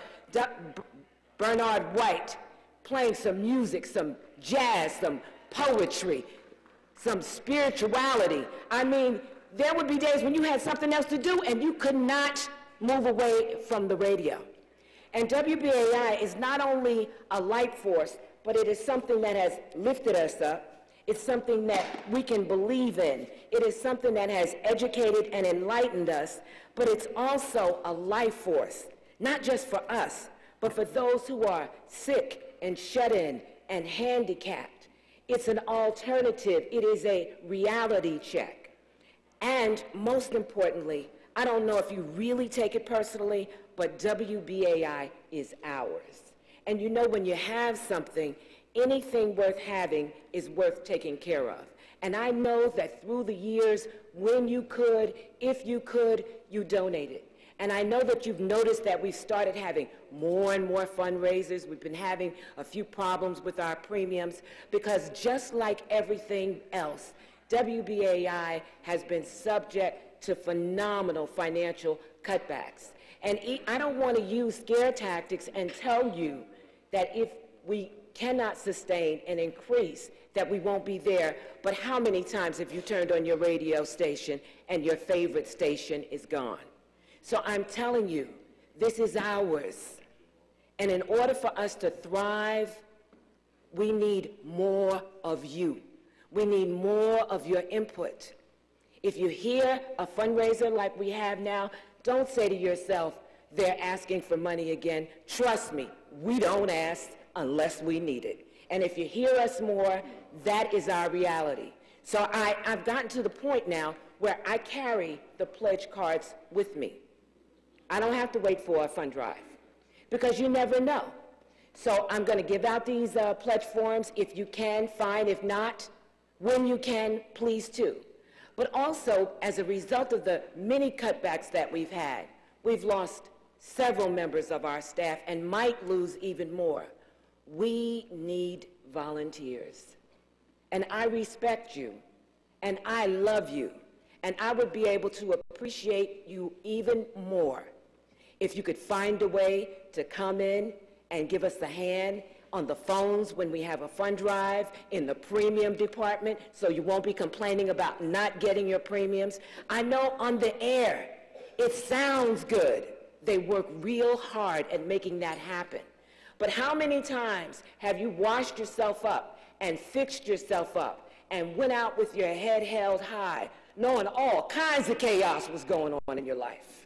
Bernard White, playing some music, some jazz, some poetry, some spirituality. I mean, there would be days when you had something else to do and you could not move away from the radio. And WBAI is not only a light force, but it is something that has lifted us up. It's something that we can believe in. It is something that has educated and enlightened us, but it's also a life force, not just for us, but for those who are sick and shut in and handicapped. It's an alternative. It is a reality check. And most importantly, I don't know if you really take it personally, but WBAI is ours. And you know, when you have something, anything worth having is worth taking care of. And I know that through the years, when you could, if you could, you donated. And I know that you've noticed that we've started having more and more fundraisers. We've been having a few problems with our premiums because just like everything else, WBAI has been subject to phenomenal financial cutbacks. And I don't want to use scare tactics and tell you that if we cannot sustain and increase, that we won't be there. But how many times have you turned on your radio station and your favorite station is gone? So I'm telling you, this is ours. And in order for us to thrive, we need more of you. We need more of your input. If you hear a fundraiser like we have now, don't say to yourself, they're asking for money again. Trust me, we don't ask unless we need it. And if you hear us more, that is our reality. So I've gotten to the point now where I carry the pledge cards with me. I don't have to wait for a fund drive because you never know. So I'm going to give out these pledge forms. If you can, fine. If not, when you can, please too. But also, as a result of the many cutbacks that we've had, we've lost several members of our staff and might lose even more. We need volunteers. And I respect you, and I love you, and I would be able to appreciate you even more if you could find a way to come in and give us a hand on the phones when we have a fund drive, in the premium department, so you won't be complaining about not getting your premiums. I know on the air, it sounds good. They work real hard at making that happen. But how many times have you washed yourself up and fixed yourself up and went out with your head held high, knowing all kinds of chaos was going on in your life?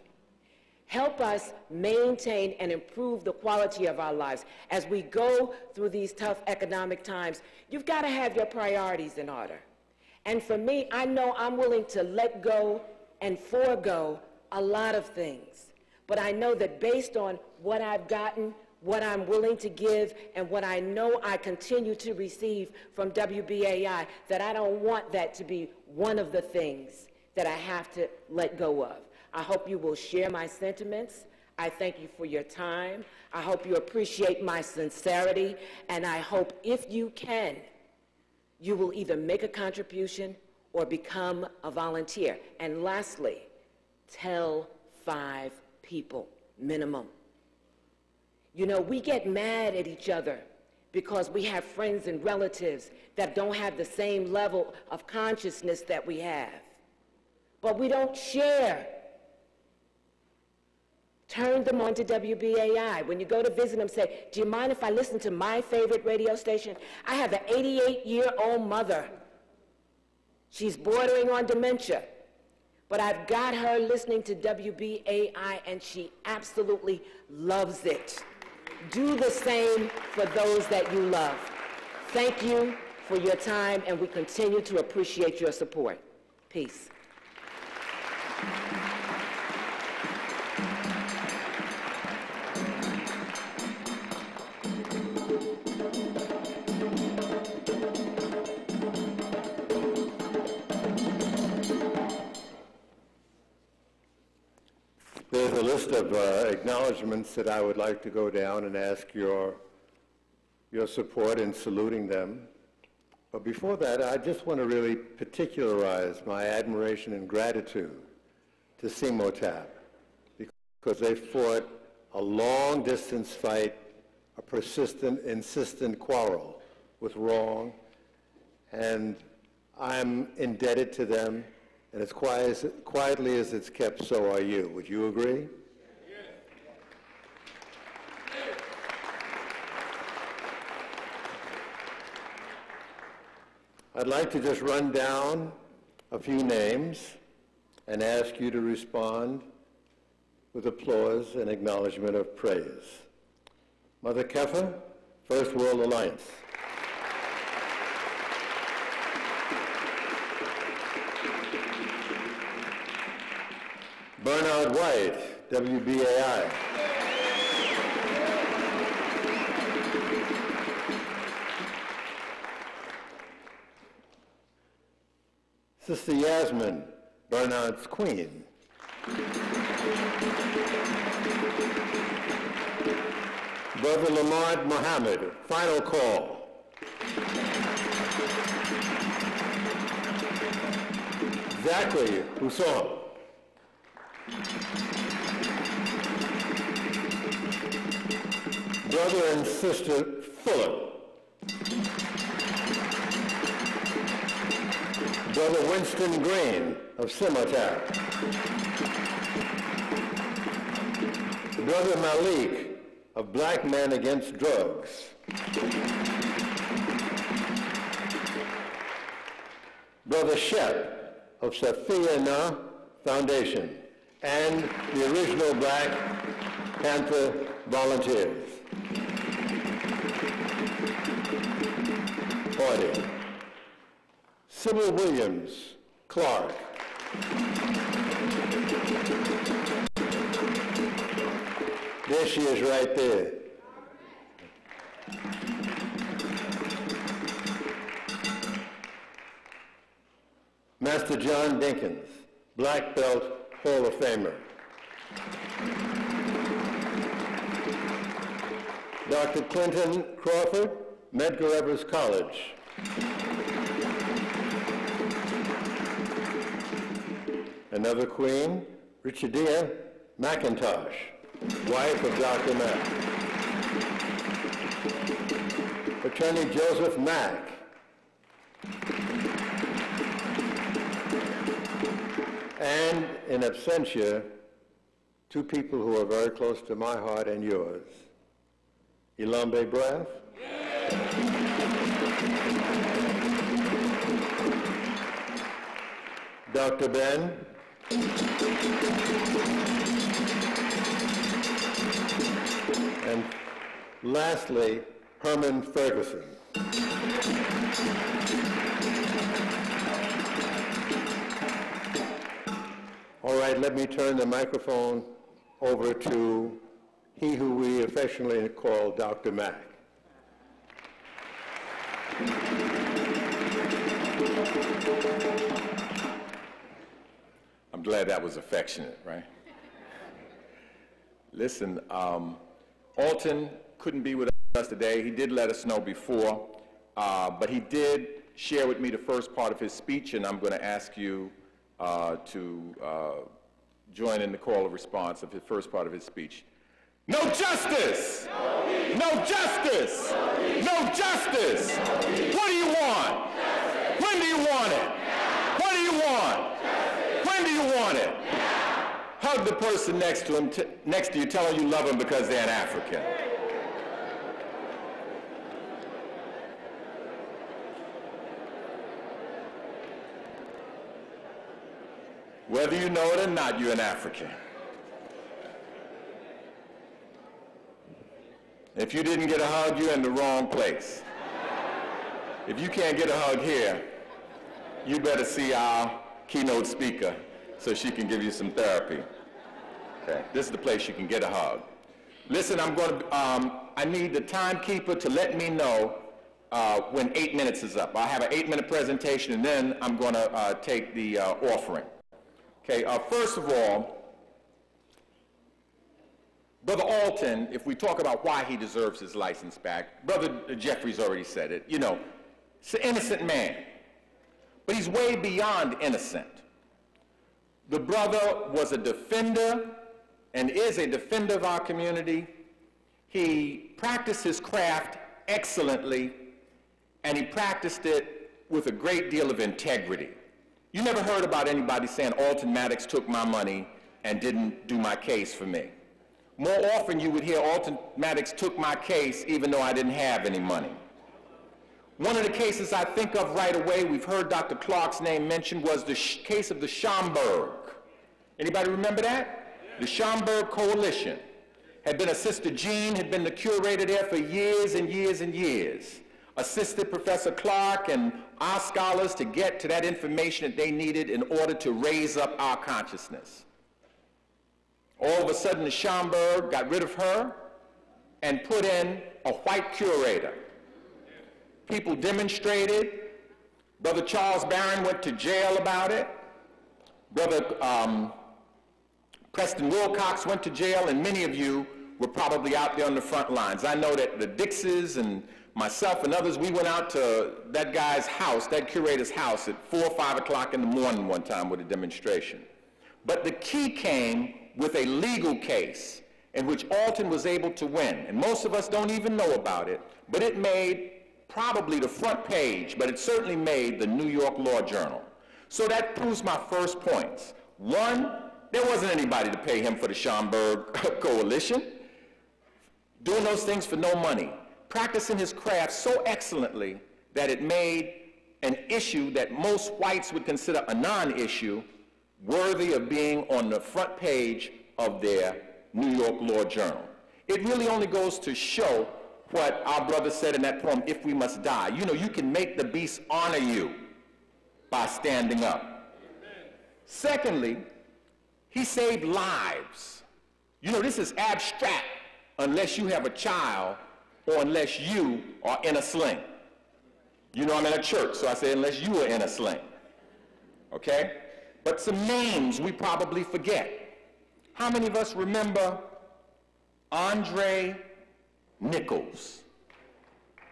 Help us maintain and improve the quality of our lives. As we go through these tough economic times, you've got to have your priorities in order. And for me, I know I'm willing to let go and forego a lot of things. But I know that based on what I've gotten, what I'm willing to give, and what I know I continue to receive from WBAI, that I don't want that to be one of the things that I have to let go of. I hope you will share my sentiments. I thank you for your time. I hope you appreciate my sincerity, and I hope if you can, you will either make a contribution or become a volunteer. And lastly, tell 5 people minimum. You know, we get mad at each other because we have friends and relatives that don't have the same level of consciousness that we have. But we don't share. Turn them on to WBAI. When you go to visit them, say, do you mind if I listen to my favorite radio station? I have an 88-year-old mother. She's bordering on dementia. But I've got her listening to WBAI, and she absolutely loves it. Do the same for those that you love. Thank you for your time, and we continue to appreciate your support. Peace. There's a list of acknowledgments that I would like to go down and ask your support in saluting them. But before that, I just want to really particularize my admiration and gratitude to CMOTAP, because they fought a long-distance fight, a persistent, insistent quarrel with wrong, and I'm indebted to them. And as quietly as it's kept, so are you. Would you agree? I'd like to just run down a few names and ask you to respond with applause and acknowledgement of praise. Mother Kefa, First World Alliance. Bernard White, WBAI. Sister Yasmin, Bernard's Queen. Brother Lamont Mohammed, Final Call. Zachary Pousson. Brother and Sister Fuller. Brother Winston Green of Simotap. Brother Malik of Black Men Against Drugs. Brother Shep of Safia Foundation and the original Black Panther Volunteers. Party. Sybil Williams, Clark. There she is right there. Master John Dinkins, Black Belt Hall of Famer. Dr. Clinton Crawford, Medgar Evers College. Another queen, Richidia McIntosh, wife of Dr. Mack. Attorney Joseph Mack. And in absentia, two people who are very close to my heart and yours. Ilambe Brath. Dr. Ben. And lastly, Herman Ferguson. All right, let me turn the microphone over to he who we affectionately call Dr. Mack. I'm glad that was affectionate, right? Listen, Alton couldn't be with us today. He did let us know before, but he did share with me the first part of his speech, and I'm going to ask you to join in the call of response of the first part of his speech. No justice! No peace! No justice! No peace! No justice! No peace! What do you want? Justice! When do you want it? Now! What do you want? Justice! When do you want it? Now! Hug the person next to him, next to you, tell them you love them because they're an African. Whether you know it or not, you're an African. If you didn't get a hug, you're in the wrong place. If you can't get a hug here, you better see our keynote speaker so she can give you some therapy. Okay, this is the place you can get a hug. Listen, I need the timekeeper to let me know when 8 minutes is up. I have an 8-minute presentation, and then I'm going to take the offering. Okay, first of all, Brother Alton, if we talk about why he deserves his license back, Brother Jeffries already said it, you know, he's an innocent man, but he's way beyond innocent. The brother was a defender and is a defender of our community. He practiced his craft excellently, and he practiced it with a great deal of integrity. You never heard about anybody saying Alton Maddox took my money and didn't do my case for me. More often you would hear Alton Maddox took my case even though I didn't have any money. One of the cases I think of right away, we've heard Dr. Clark's name mentioned, was the case of the Schomburg. Anybody remember that? The Schomburg Coalition. Had been a Sister Jean, had been the curator there for years and years and years. Assisted Professor Clark and our scholars to get to that information that they needed in order to raise up our consciousness. All of a sudden, the Schomburg got rid of her and put in a white curator. People demonstrated. Brother Charles Barron went to jail about it. Brother Preston Wilcox went to jail, and many of you were probably out there on the front lines. I know that the Dixes and myself and others, we went out to that guy's house, that curator's house, at 4 or 5 o'clock in the morning one time with a demonstration. But the key came with a legal case, in which Alton was able to win. And most of us don't even know about it, but it made probably the front page, but it certainly made the New York Law Journal. So that proves my first points. One, there wasn't anybody to pay him for the Schomburg Coalition, doing those things for no money, practicing his craft so excellently that it made an issue that most whites would consider a non-issue worthy of being on the front page of their New York Law Journal. It really only goes to show what our brother said in that poem, If We Must Die. You know, you can make the beast honor you by standing up. Secondly, he saved lives. You know, this is abstract unless you have a child or unless you are in a sling. You know, I'm in a church, so I say unless you are in a sling. Okay? But some names we probably forget. How many of us remember Andre Nichols?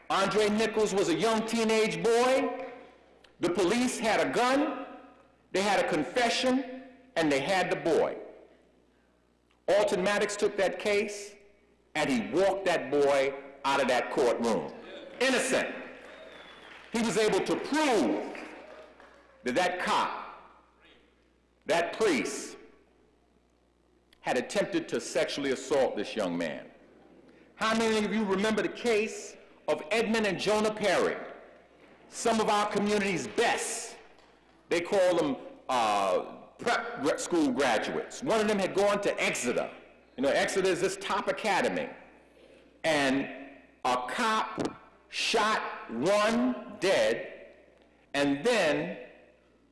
Andre Nichols was a young teenage boy. The police had a gun, they had a confession, and they had the boy. Alton Maddox took that case, and he walked that boy out of that courtroom. Innocent. He was able to prove that that cop, that priest, had attempted to sexually assault this young man. How many of you remember the case of Edmund and Jonah Perry? Some of our community's best. They call them prep school graduates. One of them had gone to Exeter. You know, Exeter is this top academy. And a cop shot one dead, and then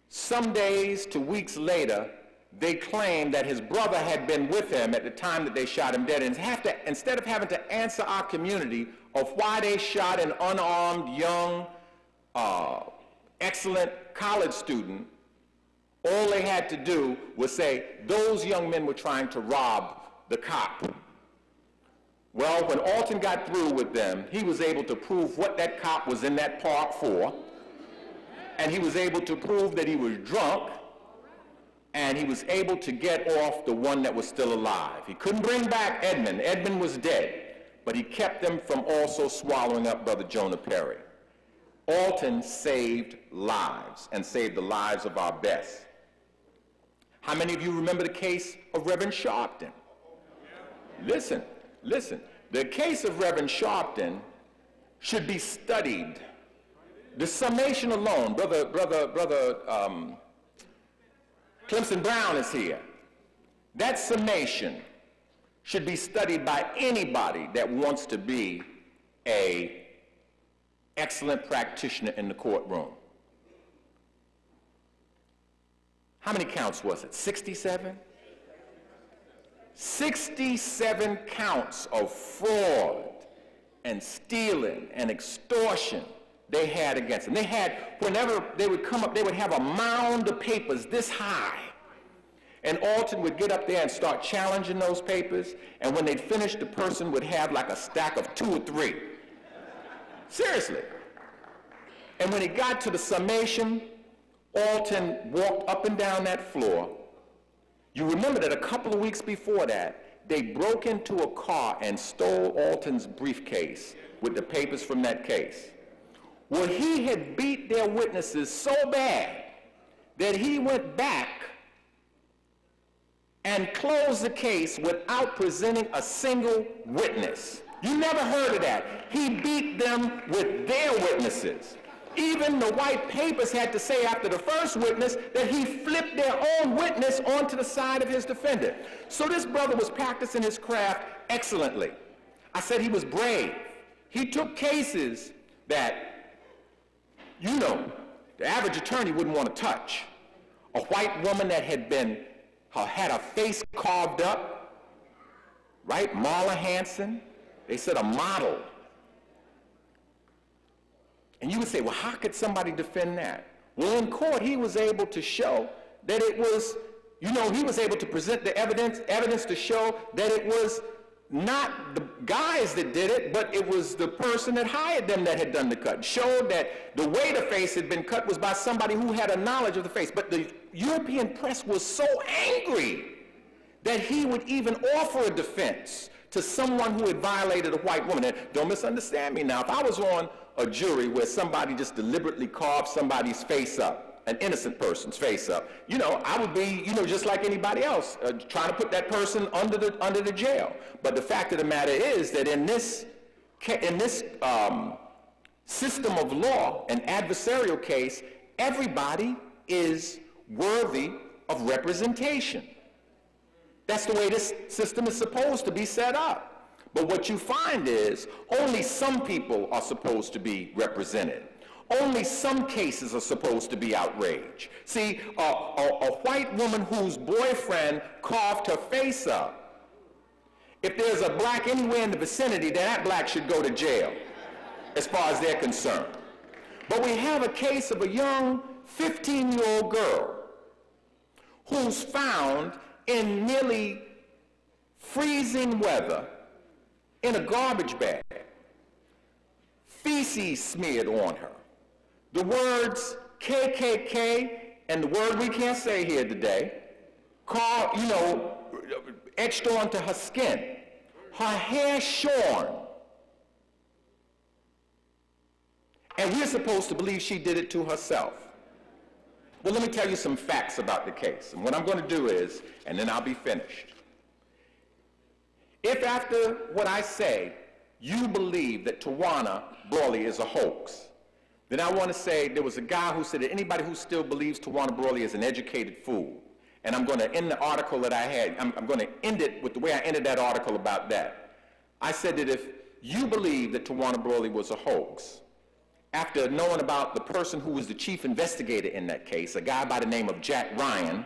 some days to weeks later, they claimed that his brother had been with him at the time that they shot him dead. And instead of having to answer our community of why they shot an unarmed, young, excellent college student, all they had to do was say, those young men were trying to rob the cop. Well, when Alton got through with them, he was able to prove what that cop was in that park for, and he was able to prove that he was drunk, and he was able to get off the one that was still alive. He couldn't bring back Edmund. Edmund was dead, but he kept them from also swallowing up Brother Jonah Perry. Alton saved lives and saved the lives of our best. How many of you remember the case of Reverend Sharpton? Listen. The case of Reverend Sharpton should be studied. The summation alone, Brother Clemson Brown is here. That summation should be studied by anybody that wants to be an excellent practitioner in the courtroom. How many counts was it? 67? 67 counts of fraud and stealing and extortion they had against them. They had, whenever they would come up, they would have a mound of papers this high. And Alton would get up there and start challenging those papers, and when they'd finish, the person would have like a stack of 2 or 3. Seriously. And when he got to the summation, Alton walked up and down that floor. You remember that a couple of weeks before that, they broke into a car and stole Alton's briefcase with the papers from that case. Well, he had beat their witnesses so bad that he went back and closed the case without presenting a single witness. You never heard of that. He beat them with their witnesses. Even the white papers had to say after the first witness that he flipped their own witness onto the side of his defendant. So this brother was practicing his craft excellently. I said he was brave. He took cases that, you know, the average attorney wouldn't want to touch. A white woman that had her face carved up, right? Marla Hanson. They said a model. And you would say, well, how could somebody defend that? Well, in court, he was able to show that it was, you know, he was able to present the evidence to show that it was not the guys that did it, but it was the person that hired them that had done the cut. Showed that the way the face had been cut was by somebody who had a knowledge of the face. But the European press was so angry that he would even offer a defense to someone who had violated a white woman. And don't misunderstand me now. If I was on a jury where somebody just deliberately carved somebody's face up, an innocent person's face up, you know, I would be, you know, just like anybody else, trying to put that person under the jail. But the fact of the matter is that in this system of law, an adversarial case, everybody is worthy of representation. That's the way this system is supposed to be set up. But what you find is only some people are supposed to be represented. Only some cases are supposed to be outraged. See, a white woman whose boyfriend carved her face up, if there's a black anywhere in the vicinity, then that black should go to jail, as far as they're concerned. But we have a case of a young 15-year-old girl who's found in nearly freezing weather in a garbage bag, feces smeared on her, the words KKK and the word we can't say here today, etched onto her skin, her hair shorn. And we're supposed to believe she did it to herself. Well, let me tell you some facts about the case. And what I'm going to do is, and then I'll be finished. If after what I say, you believe that Tawana Brawley is a hoax, then I want to say there was a guy who said that anybody who still believes Tawana Brawley is an educated fool. And I'm going to end the article that I had, I'm going to end it with the way I ended that article about that. I said that if you believe that Tawana Brawley was a hoax, after knowing about the person who was the chief investigator in that case, a guy by the name of Jack Ryan,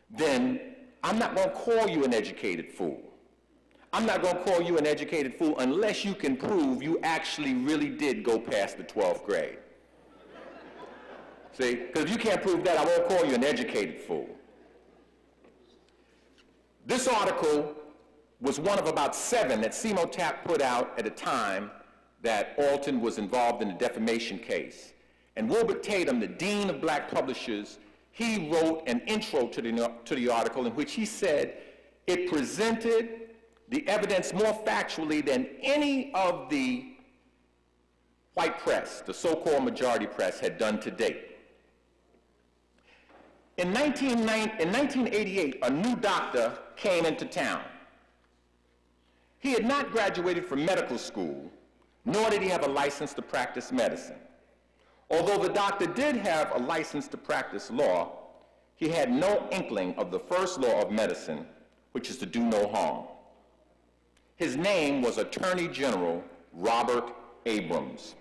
then I'm not going to call you an educated fool. I'm not going to call you an educated fool unless you can prove you actually really did go past the 12th grade. See, because if you can't prove that, I won't call you an educated fool. This article was one of about 7 that CMOTAP put out at a time that Alton was involved in a defamation case. And Wilbert Tatum, the dean of black publishers, he wrote an intro to the article in which he said it presented the evidence more factually than any of the white press, the so-called majority press, had done to date. In 1988, a new doctor came into town. He had not graduated from medical school, nor did he have a license to practice medicine. Although the doctor did have a license to practice law, he had no inkling of the first law of medicine, which is to do no harm. His name was Attorney General Robert Abrams,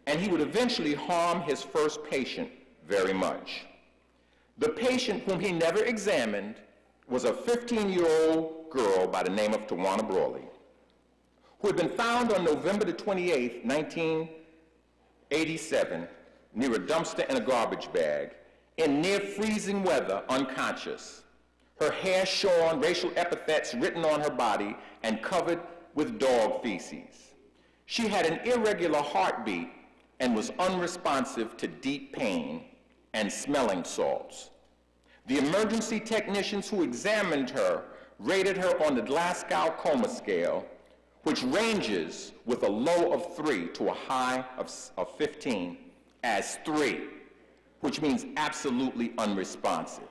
and he would eventually harm his first patient very much. The patient, whom he never examined, was a 15-year-old girl by the name of Tawana Brawley, who had been found on November the 28th, 1987, near a dumpster in a garbage bag, in near freezing weather, unconscious. Her hair shorn, racial epithets written on her body, and covered with dog feces. She had an irregular heartbeat and was unresponsive to deep pain and smelling salts. The emergency technicians who examined her rated her on the Glasgow Coma Scale, which ranges with a low of 3 to a high of 15 as 3, which means absolutely unresponsive.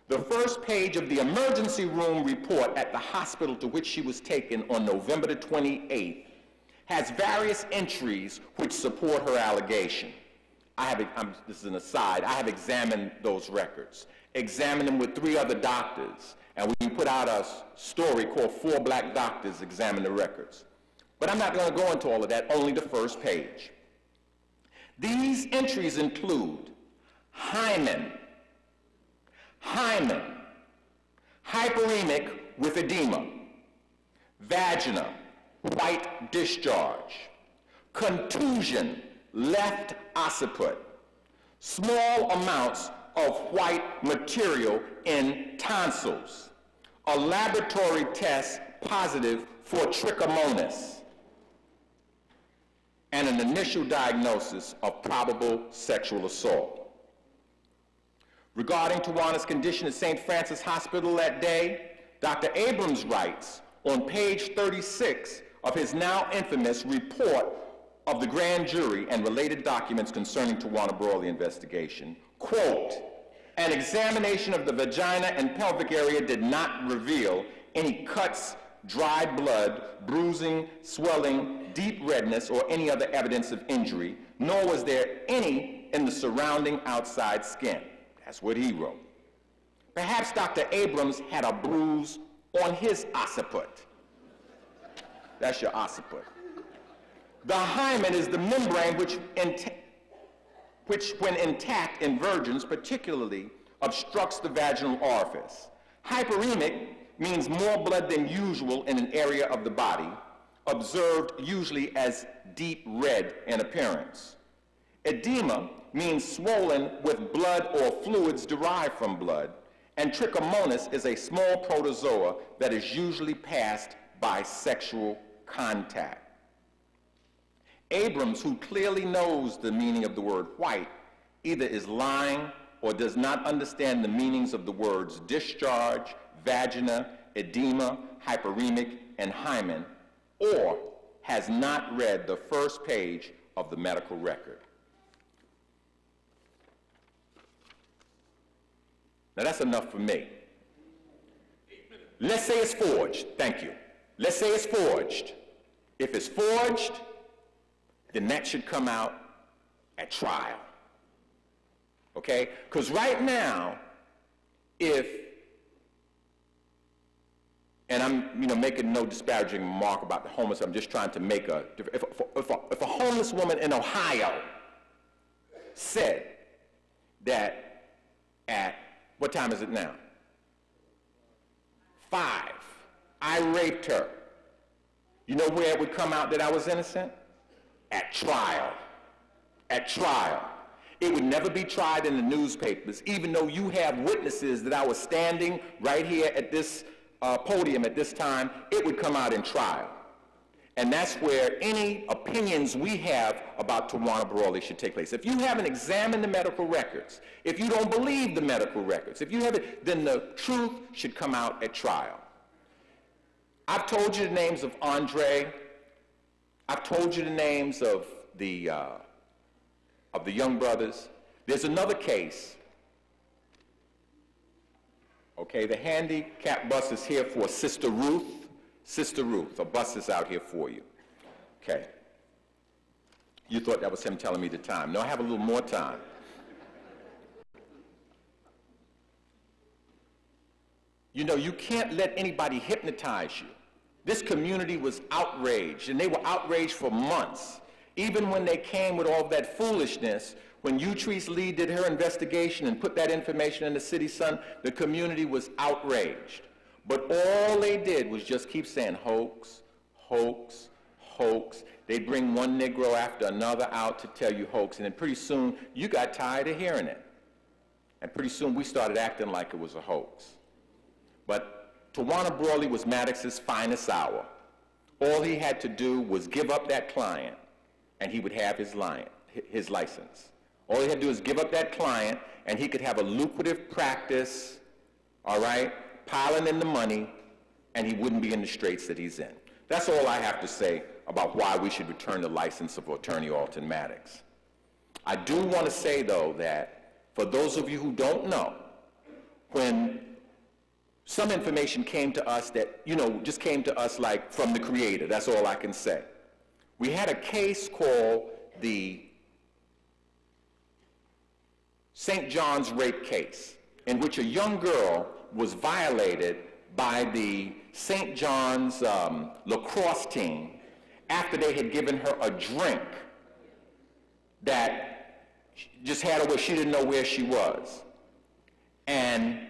The first page of the emergency room report at the hospital to which she was taken on November the 28th has various entries which support her allegation. This is an aside, I have examined those records, examined them with 3 other doctors, and we put out a story called 4 Black Doctors Examine the Records. But I'm not going to go into all of that, only the first page. These entries include hymen, hyperemic with edema, vagina, white discharge, contusion, left occiput, small amounts of white material in tonsils, a laboratory test positive for trichomonas, and an initial diagnosis of probable sexual assault. Regarding Tawana's condition at St. Francis Hospital that day, Dr. Abrams writes on page 36 of his now infamous report of the grand jury and related documents concerning Tawana Brawley investigation, quote, "An examination of the vagina and pelvic area did not reveal any cuts, dried blood, bruising, swelling, deep redness, or any other evidence of injury, nor was there any in the surrounding outside skin." That's what he wrote. Perhaps Dr. Abrams had a bruise on his occiput. That's your occiput. The hymen is the membrane which when intact in virgins particularly obstructs the vaginal orifice. Hyperemic means more blood than usual in an area of the body, observed usually as deep red in appearance. Edema means swollen with blood or fluids derived from blood, and trichomonas is a small protozoa that is usually passed by sexual contact. Abrams, who clearly knows the meaning of the word white, either is lying or does not understand the meanings of the words discharge, vagina, edema, hyperemic, and hymen, or has not read the first page of the medical record. Now that's enough for me. Let's say it's forged. Thank you. Let's say it's forged. If it's forged, then that should come out at trial. Okay? Because right now, and I'm making no disparaging remark about the homeless, I'm just trying to make if a homeless woman in Ohio said that at, what time is it now? 5, I raped her. You know where it would come out that I was innocent? At trial. At trial. It would never be tried in the newspapers, even though you have witnesses that I was standing right here at this podium at this time. It would come out in trial. And that's where any opinions we have about Tawana Brawley should take place. If you haven't examined the medical records, if you don't believe the medical records, if you haven't, then the truth should come out at trial. I've told you the names of Andre. I've told you the names of the young brothers. There's another case. Okay, the handicap bus is here for Sister Ruth. Sister Ruth, a bus is out here for you. Okay. You thought that was him telling me the time. No, I have a little more time. You know, you can't let anybody hypnotize you. This community was outraged, and they were outraged for months. Even when they came with all that foolishness, when Utrice Lee did her investigation and put that information in the City Sun, the community was outraged. But all they did was just keep saying hoax, hoax, hoax. They'd bring one Negro after another out to tell you hoax, and then pretty soon you got tired of hearing it. And pretty soon we started acting like it was a hoax. But Tawana Brawley was Maddox's finest hour. All he had to do was give up that client, and he would have his license. All he had to do is give up that client, and he could have a lucrative practice, all right, piling in the money, and he wouldn't be in the straits that he's in. That's all I have to say about why we should return the license of Attorney Alton Maddox. I do want to say, though, that for those of you who don't know, when some information came to us that, just came to us like from the Creator, that's all I can say. We had a case called the St. John's rape case, in which a young girl was violated by the St. John's lacrosse team after they had given her a drink that just had her where she didn't know where she was. And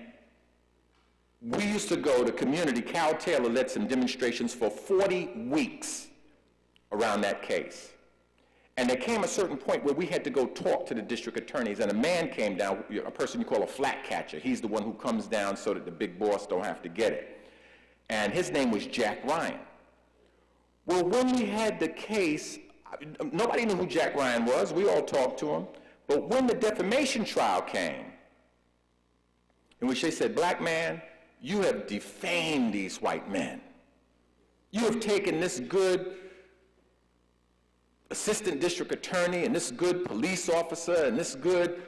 we used to go to community. Cal Taylor led some demonstrations for 40 weeks around that case. And there came a certain point where we had to go talk to the district attorneys, and a man came down, a person you call a flat catcher. He's the one who comes down so that the big boss don't have to get it. And his name was Jack Ryan. Well, when we had the case, nobody knew who Jack Ryan was. We all talked to him. But when the defamation trial came, in which they said, black man, you have defamed these white men. You have taken this good assistant district attorney and this good police officer and this good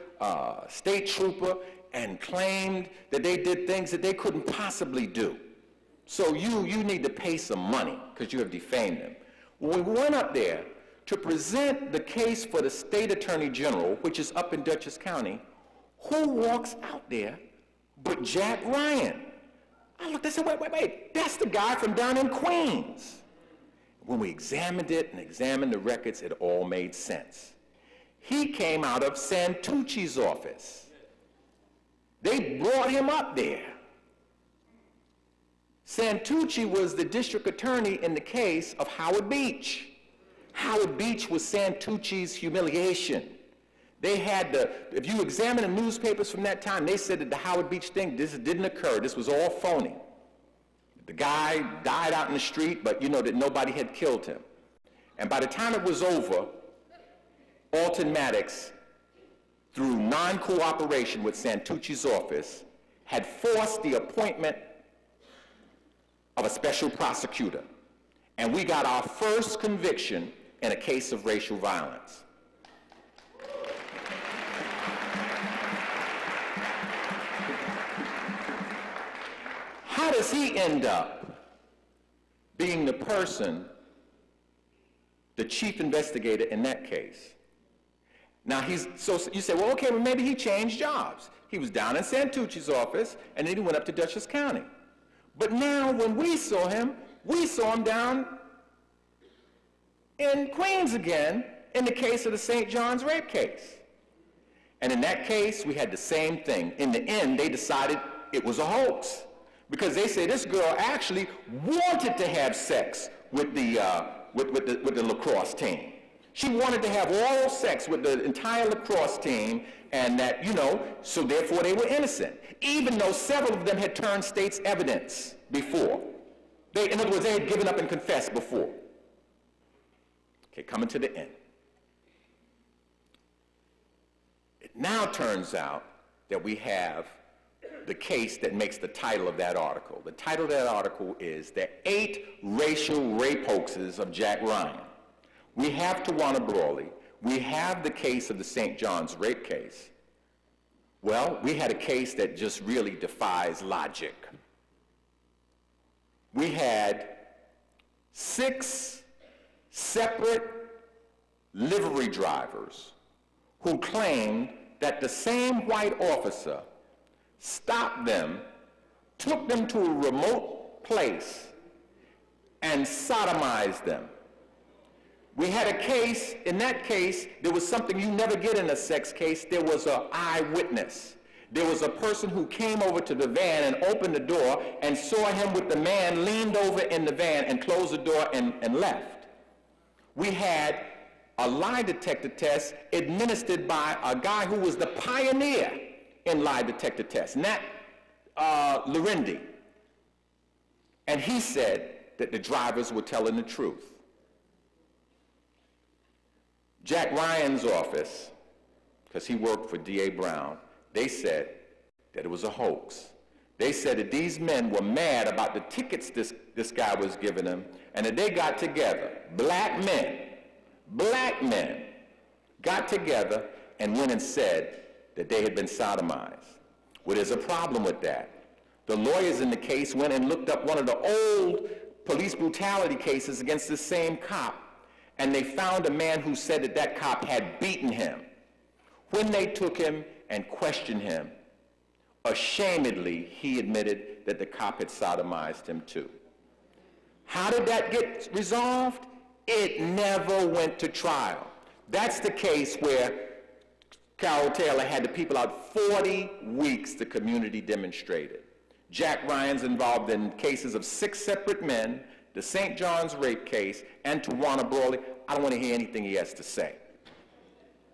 state trooper and claimed that they did things that they couldn't possibly do. So you need to pay some money because you have defamed them. When we went up there to present the case for the state attorney general, which is up in Dutchess County, who walks out there but Jack Ryan? I looked and said, wait, that's the guy from down in Queens. When we examined it and examined the records, it all made sense. He came out of Santucci's office. They brought him up there. Santucci was the district attorney in the case of Howard Beach. Howard Beach was Santucci's humiliation. They had if you examine the newspapers from that time, they said that the Howard Beach thing, this didn't occur. This was all phony. The guy died out in the street, but you know that nobody had killed him. And by the time it was over, Alton Maddox, through non-cooperation with Santucci's office, had forced the appointment of a special prosecutor. And we got our first conviction in a case of racial violence. How does he end up being the person, the chief investigator in that case? Now so you say, well, okay, well maybe he changed jobs. He was down in Santucci's office, and then he went up to Dutchess County. But now when we saw him down in Queens again in the case of the St. John's rape case. And in that case, we had the same thing. In the end, they decided it was a hoax, because they say this girl actually wanted to have sex with the lacrosse team. She wanted to have oral sex with the entire lacrosse team, and that, so therefore they were innocent, even though several of them had turned state's evidence before. In other words, they had given up and confessed before. Okay, coming to the end. It now turns out that we have the case that makes the title of that article. The title of that article is The 8 Racial Rape Hoaxes of Jack Ryan. We have Tawana Brawley. We have the case of the St. John's rape case. Well, we had a case that just really defies logic. We had 6 separate livery drivers who claimed that the same white officer stopped them, took them to a remote place, and sodomized them. We had a case, in that case, there was something you never get in a sex case. There was an eyewitness. There was a person who came over to the van and opened the door and saw him with the man leaned over in the van and closed the door and left. We had a lie detector test administered by a guy who was the pioneer in lie detector tests, Nat Larendi. And he said that the drivers were telling the truth. Jack Ryan's office, because he worked for D.A. Brown, they said that it was a hoax. They said that these men were mad about the tickets this guy was giving them, and that they got together, black men got together and went and said that they had been sodomized. Well, there's a problem with that. The lawyers in the case went and looked up one of the old police brutality cases against the same cop, and they found a man who said that that cop had beaten him. When they took him and questioned him, ashamedly, he admitted that the cop had sodomized him too. How did that get resolved? It never went to trial. That's the case where Carol Taylor had the people out 40 weeks the community demonstrated. Jack Ryan's involved in cases of 6 separate men, the St. John's rape case, and Tawana Brawley. I don't want to hear anything he has to say.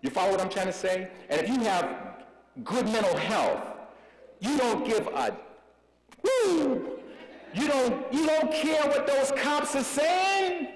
You follow what I'm trying to say? And if you have good mental health, you don't give a woo. You don't care what those cops are saying.